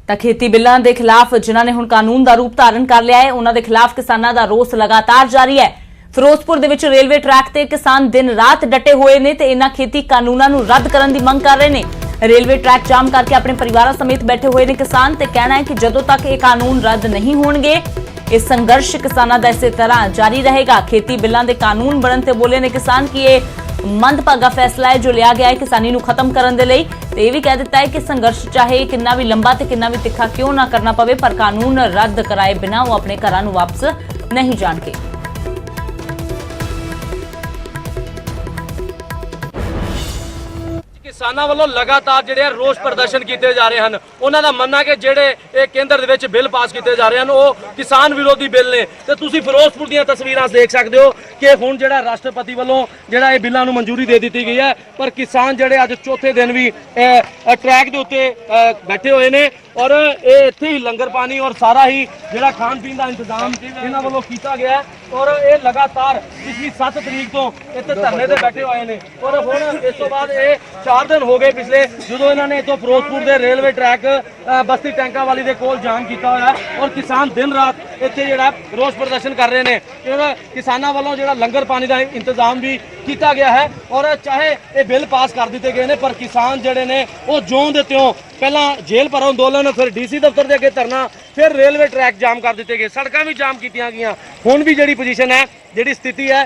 ਤਾਂ ਖੇਤੀ ਬਿੱਲਾਂ ਦੇ ਖਿਲਾਫ ਜਿਨ੍ਹਾਂ ਨੇ ਹੁਣ ਕਾਨੂੰਨ ਦਾ ਰੂਪ ਧਾਰਨ ਕਰ ਲਿਆ ਹੈ, ਉਹਨਾਂ ਦੇ ਖਿਲਾਫ ਕਿਸਾਨਾਂ ਦਾ ਰੋਸ ਲਗਾਤਾਰ ਜਾਰੀ ਹੈ। ਫਿਰੋਜ਼ਪੁਰ ਦੇ ਵਿੱਚ ਰੇਲਵੇ ਟਰੈਕ ਤੇ ਕਿਸਾਨ ਦਿਨ ਰਾਤ ਡਟੇ ਹੋਏ ਨੇ ਤੇ ਇਹਨਾਂ ਖੇਤੀ ਕਾਨੂੰਨਾਂ ਨੂੰ ਰੱਦ ਕਰਨ ਦੀ ਮੰਗ ਕਰ ਰਹੇ ਨੇ। ਰੇਲਵੇ ਟਰੈਕ ਜਾਮ ਕਰਕੇ ਆਪਣੇ ਪਰਿਵਾਰਾਂ ਸਮੇਤ ਬੈਠੇ ਹੋਏ ਨੇ ਕਿਸਾਨ ਤੇ ਕਹਿਣਾ ਹੈ ਕਿ ਜਦੋਂ ਤੱਕ ਇਹ ਕਾਨੂੰਨ ਰੱਦ ਨਹੀਂ ਹੋਣਗੇ ਇਹ ਸੰਘਰਸ਼ ਕਿਸਾਨਾਂ ਦਾ ਇਸੇ ਤਰ੍ਹਾਂ ਜਾਰੀ ਰਹੇਗਾ। ਖੇਤੀ ਬਿੱਲਾਂ ਦੇ ਕਾਨੂੰਨ ਬਣਨ ਤੇ ਬੋਲੇ ਨੇ ਕਿਸਾਨ ਕਿ ਇਹ ਮੰਦਭਾਗਾ ਫੈਸਲਾ ਹੈ ਜੋ ਲਿਆ ਗਿਆ ਹੈ ਕਿਸਾਨੀ ਨੂੰ ਖਤਮ ਕਰਨ ਦੇ ਲਈ ਤੇ ਇਹ ਵੀ ਕਹਿ ਦਿੱਤਾ ਹੈ ਕਿ ਸੰਘਰਸ਼ ਚਾਹੇ ਕਿੰਨਾ ਵੀ ਲੰਬਾ ਤੇ ਕਿੰਨਾ ਵੀ ਤਿੱਖਾ ਕਿਉਂ ਨਾ ਕਰਨਾ ਪਵੇ ਪਰ ਕਾਨੂੰਨ ਰੱਦ ਕਰਾਏ ਬਿਨਾਂ ਉਹ ਆਪਣੇ ਘਰਾਂ ਨੂੰ ਵਾਪਸ ਨਹੀਂ ਜਾਣਗੇ। ਕਿਸਾਨਾਂ ਵੱਲੋਂ ਲਗਾਤਾਰ ਜਿਹੜੇ ਰੋਸ ਪ੍ਰਦਰਸ਼ਨ ਕੀਤੇ ਜਾ ਰਹੇ ਹਨ। ਉਹਨਾਂ ਦਾ ਮੰਨਣਾ ਕਿ ਜਿਹੜੇ ਇਹ ਕੇਂਦਰ ਦੇ ਵਿੱਚ ਬਿੱਲ ਪਾਸ ਕੀਤੇ ਜਾ ਰਹੇ ਹਨ ਉਹ ਕਿਸਾਨ ਵਿਰੋਧੀ ਬਿੱਲ ਨੇ ਤੇ ਤੁਸੀਂ ਫਿਰੋਜ਼ਪੁਰ ਦੀਆਂ ਤਸਵੀਰਾਂ ਦੇਖ ਸਕਦੇ ਹੋ ਕਿ ਹੁਣ ਜਿਹੜਾ ਰਾਸ਼ਟਰਪਤੀ ਵੱਲੋਂ ਜਿਹੜਾ ਇਹ ਬਿੱਲਾਂ ਨੂੰ ਮਨਜ਼ੂਰੀ ਦੇ ਦਿੱਤੀ ਗਈ ਹੈ ਪਰ ਕਿਸਾਨ ਜਿਹੜੇ ਅੱਜ ਚੌਥੇ ਦਿਨ ਵੀ ਟਰੈਕ ਦੇ ਉੱਤੇ ਬੈਠੇ ਹੋਏ ਨੇ ਔਰ ਇਹ ਇੱਥੇ ਹੀ ਲੰਗਰ ਪਾਣੀ ਔਰ ਸਾਰਾ ਹੀ ਜਿਹੜਾ ਖਾਣ ਪੀਣ ਦਾ ਇੰਤਜ਼ਾਮ ਇਹਨਾਂ ਵੱਲੋਂ ਕੀਤਾ ਗਿਆ ਹੈ ਔਰ ਇਹ ਲਗਾਤਾਰ ਪਿਛਲੀ 7 ਤਰੀਕ ਤੋਂ ਇੱਥੇ ਧਰਨੇ ਤੇ ਬੈਠੇ ਹੋਏ ਨੇ ਔਰ ਹੁਣ ਇਸ ਤੋਂ ਬਾਅਦ ਇਹ 4 ਦਿਨ ਹੋ ਗਏ ਪਿਛਲੇ ਜਦੋਂ ਇਹਨਾਂ ਨੇ ਇੱਥੋਂ ਫਿਰੋਜ਼ਪੁਰ ਦੇ ਰੇਲਵੇ ਟਰੈਕ ਬਸਤੀ ਟੈਂਕਾਂ ਵਾਲੀ ਦੇ ਕੋਲ ਜਾਮ ਕੀਤਾ ਹੋਇਆ ਔਰ ਕਿਸਾਨ ਦਿਨ ਰਾਤ ਇੱਥੇ ਜਿਹੜਾ ਰੋਸ ਪ੍ਰਦਰਸ਼ਨ ਕਰ ਰਹੇ ਨੇ। ਕਿਸਾਨਾਂ ਵੱਲੋਂ ਜਿਹੜਾ ਲੰਗਰ ਪਾਣੀ ਦਾ ਇੰਤਜ਼ਾਮ ਵੀ ਕੀਤਾ ਗਿਆ ਹੈ ਔਰ ਚਾਹੇ ਇਹ ਬਿੱਲ ਪਾਸ ਕਰ ਦਿੱਤੇ ਗਏ ਨੇ ਪਰ ਕਿਸਾਨ ਜਿਹੜੇ ਨੇ ਉਹ ਜਿਉਂ ਦੇ ਤਿਉਂ ਪਹਿਲਾਂ ਜੇਲ੍ਹ ਭਰੋ ਅੰਦੋਲਨ ਫਿਰ ਡੀਸੀ ਦਫ਼ਤਰ ਦੇ ਅੱਗੇ ਧਰਨਾ ਫਿਰ ਰੇਲਵੇ ਟਰੈਕ ਜਾਮ ਕਰ ਦਿੱਤੇ ਗਏ, ਸੜਕਾਂ ਵੀ ਜਾਮ ਕੀਤੀਆਂ ਗਈਆਂ। ਹੁਣ ਵੀ ਜਿਹੜੀ ਪੋਜੀਸ਼ਨ ਹੈ ਜਿਹੜੀ ਸਥਿਤੀ ਹੈ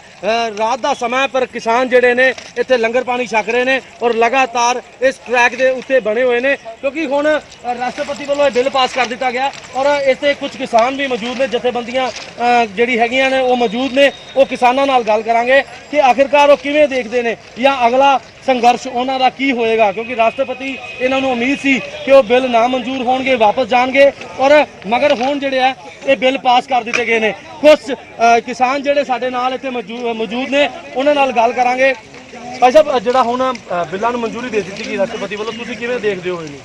ਰਾਤ ਦਾ ਸਮਾਂ ਪਰ ਕਿਸਾਨ ਜਿਹੜੇ ਨੇ ਇੱਥੇ ਲੰਗਰ ਪਾਣੀ ਛਕ ਰਹੇ ਨੇ ਔਰ ਲਗਾਤਾਰ ਇਸ ਟਰੈਕ ਦੇ ਉੱਤੇ ਬਣੇ ਹੋਏ ਨੇ ਕਿਉਂਕਿ ਹੁਣ ਰਾਸ਼ਟਰਪਤੀ ਵੱਲੋਂ ਇਹ ਬਿੱਲ ਪਾਸ ਕਰ ਦਿੱਤਾ ਗਿਆ ਔਰ ਇੱਥੇ ਕੁਝ ਕਿਸਾਨ ਵੀ ਮੌਜੂਦ ਨੇ, ਜਥੇਬੰਦੀਆਂ ਜਿਹੜੀ ਹੈਗੀਆਂ ਨੇ ਉਹ ਮੌਜੂਦ ਨੇ। ਉਹ ਕਿਸਾਨਾਂ ਨਾਲ ਗੱਲ ਕਰਾਂਗੇ ਕਿ ਆਖਿਰਕਾਰ ਉਹ ਕਿਵੇਂ ਦੇਖਦੇ ਨੇ ਜਾਂ ਅਗਲਾ ਸੰਘਰਸ਼ ਉਹਨਾਂ ਦਾ ਕੀ ਹੋਏਗਾ ਕਿਉਂਕਿ ਰਾਸ਼ਟਰਪਤੀ ਇਹਨਾਂ ਨੂੰ ਉਮੀਦ ਸੀ ਕਿ ਉਹ ਬਿੱਲ ਨਾ ਮਨਜ਼ੂਰ ਹੋਣਗੇ ਵਾਪਸ ਜਾਣਗੇ ਔਰ ਮਗਰ ਹੁਣ ਜਿਹੜੇ ਆ ਇਹ ਬਿੱਲ ਪਾਸ ਕਰ ਦਿੱਤੇ ਗਏ ਨੇ। ਕੁਝ ਕਿਸਾਨ ਜਿਹੜੇ ਸਾਡੇ ਨਾਲ ਇੱਥੇ ਮੌਜੂਦ ਨੇ ਉਹਨਾਂ ਨਾਲ ਗੱਲ ਕਰਾਂਗੇ। ਭਾਈ ਸਾਹਿਬ ਜਿਹੜਾ ਹੁਣ ਬਿੱਲਾਂ ਨੂੰ ਮਨਜ਼ੂਰੀ ਦੇ ਦਿੱਤੀ ਗਈ ਰਾਸ਼ਟਰਪਤੀ ਵੱਲੋਂ ਤੁਸੀਂ ਕਿਵੇਂ ਦੇਖਦੇ ਹੋ ਇਹਨੂੰ?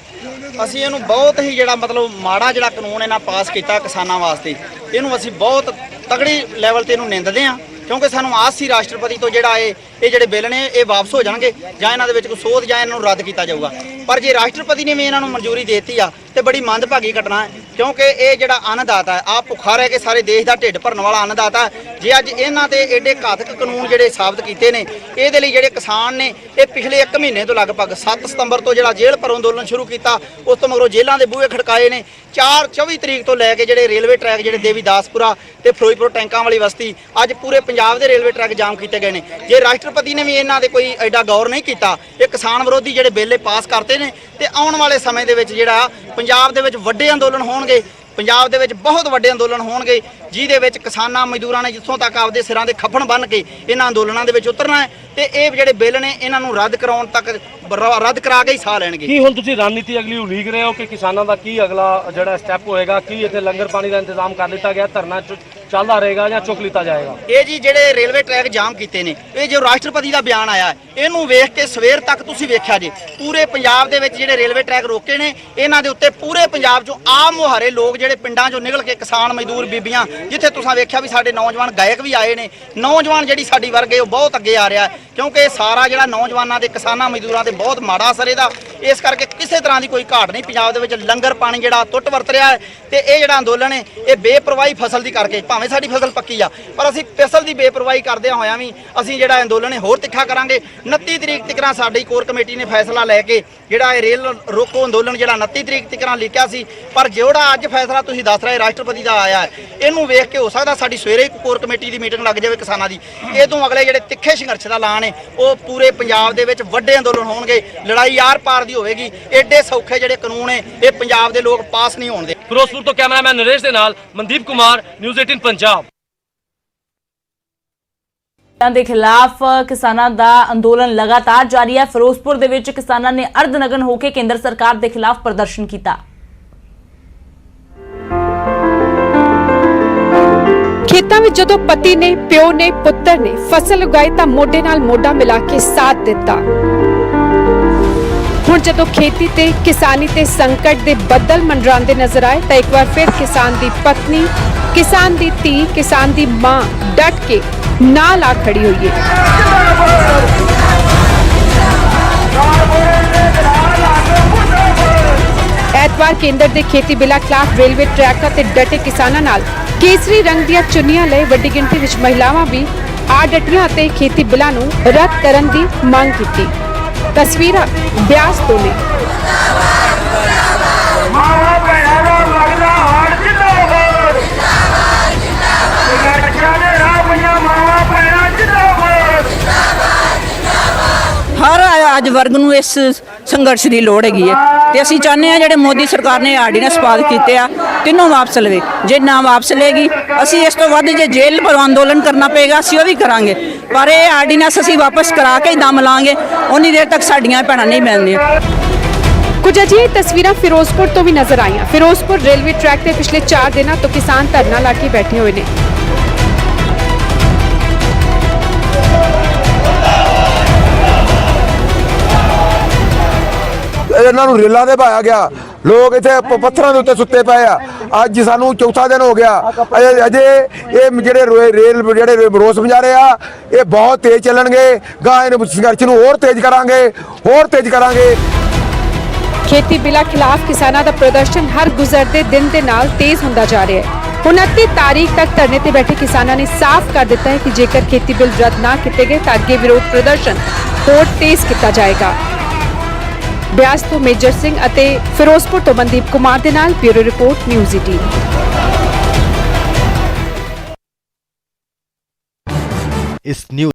ਅਸੀਂ ਇਹਨੂੰ ਬਹੁਤ ਹੀ ਜਿਹੜਾ ਮਤਲਬ ਮਾੜਾ ਜਿਹੜਾ ਕਾਨੂੰਨ ਇਹਨਾਂ ਪਾਸ ਕੀਤਾ ਕਿਸਾਨਾਂ ਵਾਸਤੇ ਇਹਨੂੰ ਅਸੀਂ ਬਹੁਤ ਤਗੜੀ ਲੈਵਲ ਤੇ ਇਹਨੂੰ ਨਿੰਦਦੇ ਹਾਂ ਕਿਉਂਕਿ ਸਾਨੂੰ ਆਸ ਸੀ ਰਾਸ਼ਟਰਪਤੀ ਤੋਂ ਜਿਹੜਾ ਇਹ ਜਿਹੜੇ ਬਿੱਲ ਨੇ ਇਹ ਵਾਪਸ ਹੋ ਜਾਣਗੇ ਜਾਂ ਇਹਨਾਂ ਦੇ ਵਿੱਚ ਕੋਈ ਸੋਧ ਜਾਂ ਇਹਨਾਂ ਨੂੰ ਰੱਦ ਕੀਤਾ ਜਾਊਗਾ। ਪਰ ਜੇ ਰਾਸ਼ਟਰਪਤੀ ਨੇ ਵੀ ਇਹਨਾਂ ਨੂੰ ਮਨਜ਼ੂਰੀ ਦੇ ਦਿੱਤੀ ਆ ਤੇ ਬੜੀ ਮੰਦਭਾਗੀ ਘਟਨਾ ਹੈ ਕਿਉਂਕਿ ਇਹ ਜਿਹੜਾ ਅੰਨਦਾਤਾ ਹੈ ਆਪ ਭੁੱਖਾ ਰਹਿ ਕੇ ਸਾਰੇ ਦੇਸ਼ ਦਾ ਢਿੱਡ ਭਰਨ ਵਾਲਾ ਅੰਨਦਾਤਾ ਜੇ ਅੱਜ ਇਹਨਾਂ ਤੇ ਏਡੇ ਘਾਤਕ ਕਾਨੂੰਨ ਜਿਹੜੇ ਸਾਬਤ ਕੀਤੇ ਨੇ ਇਹਦੇ ਲਈ ਜਿਹੜੇ ਕਿਸਾਨ ਨੇ ਇਹ ਪਿਛਲੇ 1 ਮਹੀਨੇ ਤੋਂ ਲਗਭਗ 7 ਸਤੰਬਰ ਤੋਂ ਜਿਹੜਾ ਜੇਲ੍ਹ ਭਰੋ ਅੰਦੋਲਨ ਸ਼ੁਰੂ ਕੀਤਾ ਉਸ ਤੋਂ ਮਗਰੋਂ ਜੇਲ੍ਹਾਂ ਦੇ ਬੂਹੇ ਖੜਕਾਏ ਨੇ। 24 ਤਰੀਕ ਤੋਂ ਲੈ ਕੇ ਜਿਹੜੇ ਰੇਲਵੇ ਟਰੈਕ ਜਿਹੜੇ ਦੇਵੀਦਾਸਪੁਰਾ ਤੇ ਫਿਰੋਜ਼ਪੁਰ ਟੈਂਕਾਂ ਵਾਲੀ ਬਸਤੀ ਅੱਜ ਪੂਰੇ ਪੰਜਾਬ ਦੇ ਰੇਲਵੇ ਟਰੈਕ ਜਾਮ ਕੀਤੇ ਗਏ ਨੇ। ਜੇ ਰਾਸ਼ਟਰਪਤੀ ਨੇ ਵੀ ਇਹਨਾਂ ਦੇ ਕੋਈ ਐਡਾ ਗੌਰ ਨਹੀਂ ਕੀਤਾ ਇਹ ਕਿਸਾਨ ਵਿਰੋਧੀ ਜਿਹੜੇ ਬਿੱਲ ਪਾਸ ਕਰਤੇ ਨੇ ਤੇ ਆਉਣ ਵਾਲੇ ਸਮੇਂ ਦੇ ਵਿੱਚ ਜਿਹੜਾ ਪੰਜਾਬ ਦੇ ਵਿੱਚ ਵੱਡੇ ਅੰਦੋਲਨ ਹੋਣਗੇ, ਪੰਜਾਬ ਦੇ ਵਿੱਚ ਬਹੁਤ ਵੱਡੇ ਅੰਦੋਲਨ ਹੋਣਗੇ ਜਿਹਦੇ ਵਿੱਚ ਕਿਸਾਨਾਂ ਮਜ਼ਦੂਰਾਂ ਨੇ ਜਿੱਥੋਂ ਤੱਕ ਆਪਦੇ ਸਿਰਾਂ ਦੇ ਖੱਫਣ ਬੰਨ੍ਹ ਕੇ ਇਹਨਾਂ ਅੰਦੋਲਨਾਂ ਦੇ ਵਿੱਚ ਉਤਰਨਾ ਹੈ ਤੇ ਇਹ ਜਿਹੜੇ ਬਿੱਲ ਨੇ ਇਹਨਾਂ ਨੂੰ ਰੱਦ ਕਰਾਉਣ ਤੱਕ ਰੱਦ ਕਰਾ ਕੇ ਹੀ ਸਾਹ ਲੈਣਗੇ। ਕੀ ਹੁਣ ਤੁਸੀਂ ਰਣਨੀਤੀ ਅਗਲੀ ਉਲੀਕ ਰਹੇ ਹੋ ਕਿ ਕਿਸਾਨਾਂ ਦਾ ਕੀ ਅਗਲਾ ਜਿਹੜਾ ਸਟੈਪ ਹੋਏਗਾ? ਕੀ ਇੱਥੇ ਲੰਗਰ ਪਾਣੀ ਦਾ ਇੰਤਜ਼ਾਮ ਕਰ ਦਿੱਤਾ ਗਿਆ, ਧਰਨਾ ਚੱਲਦਾ ਰਹੇਗਾ ਜਾਂ ਚੁੱਕ ਲਿੱਤਾ ਜਾਏਗਾ? ਇਹ ਜੀ ਜਿਹੜੇ ਰੇਲਵੇ ਟਰੈਕ ਜਾਮ ਕੀਤੇ ਨੇ ਇਹ ਜੋ ਰਾਸ਼ਟਰਪਤੀ ਦਾ ਬਿਆਨ ਆਇਆ ਇਹਨੂੰ ਵੇਖ ਕੇ ਸਵੇਰ ਤੱਕ ਤੁਸੀਂ ਵੇਖਿਆ ਜੇ ਪੂਰੇ ਪੰਜਾਬ ਦੇ ਵਿੱਚ ਜਿਹੜੇ ਰੇਲਵੇ ਟਰੈਕ ਰੋਕੇ ਨੇ ਇਹਨਾਂ ਦੇ ਉੱਤੇ ਪੂਰੇ ਪੰਜਾਬ 'ਚੋਂ ਆਮ ਮੁਹਾਰੇ ਲੋਕ ਜਿਹੜੇ ਪਿੰਡਾਂ 'ਚੋਂ ਨਿਕਲ ਕੇ ਕਿਸਾਨ ਮਜ਼ਦੂਰ ਬੀਬੀਆਂ ਜਿੱਥੇ ਤੁਸੀਂ ਵੇਖਿਆ ਵੀ ਸਾਡੇ ਨੌਜਵਾਨ ਗਾਇਕ ਵੀ ਆਏ ਨੇ। ਨੌਜਵਾਨ ਜਿਹੜੀ ਸਾਡੀ ਵਰਗੇ ਉਹ ਬਹੁਤ ਅੱਗੇ ਆ ਰਿਹਾ ਕਿਉਂਕਿ ਇਹ ਸਾਰਾ ਜਿਹੜਾ ਨੌਜਵਾਨਾਂ ਦੇ ਕਿਸਾਨਾਂ ਮਜ਼ਦੂਰਾਂ ਤੇ ਬਹੁਤ ਮਾੜਾ ਅਸਰ ਇਹਦਾ ਇਸ ਕਰਕੇ ਕਿਸੇ ਤਰ੍ਹਾਂ ਦੀ ਕੋਈ ਘਾਟ ਨਹੀਂ ਪੰਜਾਬ ਦੇ ਵਿੱਚ ਲੰਗਰ ਪਾਣੀ ਜਿਹੜਾ ਟੁੱਟ ਵਰਤ ਰਿਹਾ ਹੈ ਤੇ ਇਹ ਜਿਹੜਾ ਅੰਦੋਲਨ ਹੈ ਇਹ ਬੇਪਰਵਾਹੀ ਫਸਲ ਦੀ ਕਰਕੇ ਭਾਵੇਂ ਸਾਡੀ ਫਸਲ ਪੱਕੀ ਆ ਪਰ ਅਸੀਂ ਫਸਲ ਦੀ ਬੇਪਰਵਾਹੀ ਕਰਦਿਆਂ ਹੋਇਆਂ ਵੀ ਅਸੀਂ ਜਿਹੜਾ ਅੰਦੋਲਨ ਹੈ ਹੋਰ ਤਿੱਖਾ ਕਰਾਂਗੇ। 29 ਤਰੀਕ ਤੱਕ ਸਾਡੀ ਕੋਰ ਕਮੇਟੀ ਨੇ ਫੈਸਲਾ ਲੈ ਕੇ ਜਿਹੜਾ ਇਹ ਰੇਲ ਰੋਕੋ ਅੰਦੋਲਨ ਜਿਹੜਾ 29 ਤਰੀਕ ਤੱਕ ਲਿਖਿਆ ਸੀ ਪਰ ਜਿਹੜਾ ਅੱਜ ਫੈਸਲਾ ਤੁਸੀਂ ਦੱਸ ਰਹੇ ਰਾਸ਼ਟਰਪਤੀ ਦਾ ਆਇਆ ਇਹਨੂੰ ਵੇਖ ਕੇ ਹੋ ਸਕਦਾ ਸਾਡੀ ਸਵੇਰੇ ਕੋਰ ਕਮੇਟੀ ਦੀ ਮੀਟਿੰਗ ਲੱਗ ਜਾਵੇ ਕਿਸਾਨਾਂ ਦੀ। ਇਹ ਤੋਂ ਅਗਲੇ ਜਿਹੜੇ ਤਿੱਖੇ ਸੰਘਰਸ਼ ਦਾ ਐਲਾਨ ਨੇ ਉਹ ਪੂਰੇ ਪੰਜਾਬ ਦੇ ਵਿੱਚ ਵੱਡੇ ਅੰਦੋਲਨ ਹੋਣਗੇ, ਲੜਾਈ ਆਰ-ਪਾਰ ਦੀ ਹੋਵੇਗੀ। ਐਡੇ ਸੌਖੇ ਜਿਹੜੇ ਕਾਨੂੰਨ ਨੇ ਇਹ ਪੰਜਾਬ ਦੇ ਲੋਕ ਪਾਸ ਨਹੀਂ ਹੋਣ ਦੇ। ਫਿਰੋਜ਼ਪੁਰ ਤੋਂ ਕੈਮਰਾਮੈਨ ਨਰੇਸ਼ ਦੇ ਨਾਲ ਮਨਦੀਪ ਕੁਮਾਰ, ਨਿਊਜ਼ 18 ਪੰਜਾਬ। ਦੇ ਖਿਲਾਫ ਕਿਸਾਨਾਂ ਦਾ ਅੰਦੋਲਨ ਲਗਾਤਾਰ ਜਾਰੀ ਹੈ। ਫਿਰੋਜ਼ਪੁਰ ਦੇ ਵਿੱਚ ਕਿਸਾਨਾਂ ਨੇ ਅਰਧਨਗਨ ਹੋ ਕੇ ਕੇਂਦਰ ਸਰਕਾਰ ਦੇ ਖਿਲਾਫ ਪ੍ਰਦਰਸ਼ਨ ਕੀਤਾ। ਖੇਤਾਂ ਵਿੱਚ ਜਦੋਂ ਪਤੀ ਨੇ, ਪਿਓ ਨੇ, ਪੁੱਤਰ ਨੇ ਫਸਲ ਉਗਾਈ ਤਾਂ ਮੋਢੇ ਨਾਲ ਮੋਢਾ ਮਿਲਾ ਕੇ ਸਾਥ ਦਿੱਤਾ। ਹੁਣ ਜਦੋਂ ਖੇਤੀ ਤੇ ਕਿਸਾਨੀ ਤੇ ਸੰਕਟ ਦੇ ਬੱਦਲ ਮੰਡਰਾਉਂਦੇ ਨਜ਼ਰ ਆਏ ਤਾਂ ਇੱਕ ਵਾਰ ਫਿਰ ਕਿਸਾਨ ਦੀ ਪਤਨੀ, ਕਿਸਾਨ ਦੀ ਧੀ, ਕਿਸਾਨ ਦੀ ਮਾਂ ਡਟ ਕੇ ਨਾਲ ਆ ਖੜੀ ਹੋਈ ਹੈ। ਐਤਵਾਰ ਕੇਂਦਰ ਦੇ ਖੇਤੀ ਬਿੱਲਾਂ ਖਿਲਾਫ ਰੇਲਵੇ ਟਰੈਕਾਂ ਤੇ ਡਟੇ ਕਿਸਾਨਾਂ ਨਾਲ ਕੇਸਰੀ ਰੰਗ ਦੀਆਂ ਚੁੰਨੀਆਂ ਲਏ ਵੱਡੀ ਗਿਣਤੀ ਵਿੱਚ ਮਹਿਲਾਵਾਂ ਵੀ ਆ ਡਟੀਆਂ ਅਤੇ ਖੇਤੀ ਬਿੱਲਾਂ ਨੂੰ ਰੱਦ ਕਰਨ ਦੀ ਮੰਗ ਕੀਤੀ। ਤਸਵੀਰਾਂ ਬਿਆਸ ਤੋਂ ਨੇ। ਹਰ ਅੱਜ ਵਰਗ ਨੂੰ ਇਸ ਸੰਘਰਸ਼ ਦੀ ਲੋੜ ਹੈਗੀ ਹੈ ਤੇ ਅਸੀਂ ਚਾਹੁੰਦੇ ਹਾਂ ਜਿਹੜੇ ਮੋਦੀ ਸਰਕਾਰ ਨੇ ਆਰਡੀਨੈਂਸ ਪਾਸ ਕੀਤੇ ਆ ਤਿੰਨੋਂ ਵਾਪਸ ਲਵੇ। ਜੇ ਨਾ ਵਾਪਸ ਲਏਗੀ ਅਸੀਂ ਇਸ ਤੋਂ ਵੱਧ ਜੇ ਜੇਲ੍ਹ ਪਰ ਅੰਦੋਲਨ ਕਰਨਾ ਪਏਗਾ ਅਸੀਂ ਉਹ ਵੀ ਕਰਾਂਗੇ, ਪਰ ਇਹ ਆਰਡੀਨੈਂਸ ਅਸੀਂ ਵਾਪਸ ਕਰਾ ਕੇ ਹੀ ਦਮ ਲਾਂਗੇ। ਉਨੀ ਦੇਰ ਤੱਕ ਸਾਡੀਆਂ ਭੈਣਾਂ ਨਹੀਂ ਮਿਲਣੀਆਂ। ਕੁਝ ਅਜਿਹੀ ਤਸਵੀਰਾਂ ਫਿਰੋਜ਼ਪੁਰ ਤੋਂ ਵੀ ਨਜ਼ਰ ਆਈਆਂ। ਫਿਰੋਜ਼ਪੁਰ ਰੇਲਵੇ ਟਰੈਕ ਤੇ ਪਿਛਲੇ 4 ਦਿਨਾਂ ਤੋਂ ਕਿਸਾਨ ਧਰਨਾ ਲਾ ਕੇ ਬੈਠੇ ਹੋਏ ਨੇ। ਇਹਨਾਂ ਨੂੰ ਰੇਲਾਂ ਤੇ ਪਾਇਆ ਗਿਆ, ਲੋਕ ਇੱਥੇ ਪੱਥਰਾਂ ਦੇ ਉੱਤੇ ਸੁੱਤੇ ਪਏ ਆ। ਅੱਜ ਸਾਨੂੰ ਚੌਥਾ ਦਿਨ ਹੋ ਗਿਆ, ਅਜੇ ਇਹ ਜਿਹੜੇ ਰੇਲ ਜਿਹੜੇ ਰੋਸ ਮੁਜ਼ਾਹਰੇ ਆ ਇਹ ਬਹੁਤ ਤੇਜ਼ ਚੱਲਣਗੇ। ਗਾਂ ਇਹਨਾਂ ਸੰਘਰਸ਼ ਨੂੰ ਹੋਰ ਤੇਜ਼ ਕਰਾਂਗੇ। ਖੇਤੀ ਬਿੱਲਾਂ ਖਿਲਾਫ ਕਿਸਾਨਾਂ ਦਾ ਪ੍ਰਦਰਸ਼ਨ ਹਰ ਗੁਜ਼ਰਦੇ ਦਿਨ ਦੇ ਨਾਲ ਤੇਜ਼ ਹੁੰਦਾ ਜਾ ਰਿਹਾ ਹੈ। 29 ਤਾਰੀਖ ਤੱਕ ਧਰਨੇ ਤੇ ਬੈਠੇ ਕਿਸਾਨਾਂ ਨੇ ਸਾਫ਼ ਕਰ ਦਿੱਤਾ ਹੈ ਕਿ ਜੇਕਰ ਖੇਤੀ ਬਿੱਲ ਰੱਦ ਨਾ ਕੀਤੇ ਗਏ ਤਾਂ ਅੱਗੇ ਵਿਰੋਧ ਪ੍ਰਦਰਸ਼ਨ ਹੋਰ ਤੇਜ਼ ਕੀਤਾ ਜਾਏਗਾ। ਬਿਆਸ ਤੋਂ ਮੇਜਰ ਸਿੰਘ ਅਤੇ ਫਿਰੋਜ਼ਪੁਰ ਤੋਂ ਮਨਦੀਪ ਕੁਮਾਰ ਦੇ ਨਾਲ ਬਿਊਰੋ ਰਿਪੋਰਟ, ਨਿਊਜ਼ 18। इस न्यूज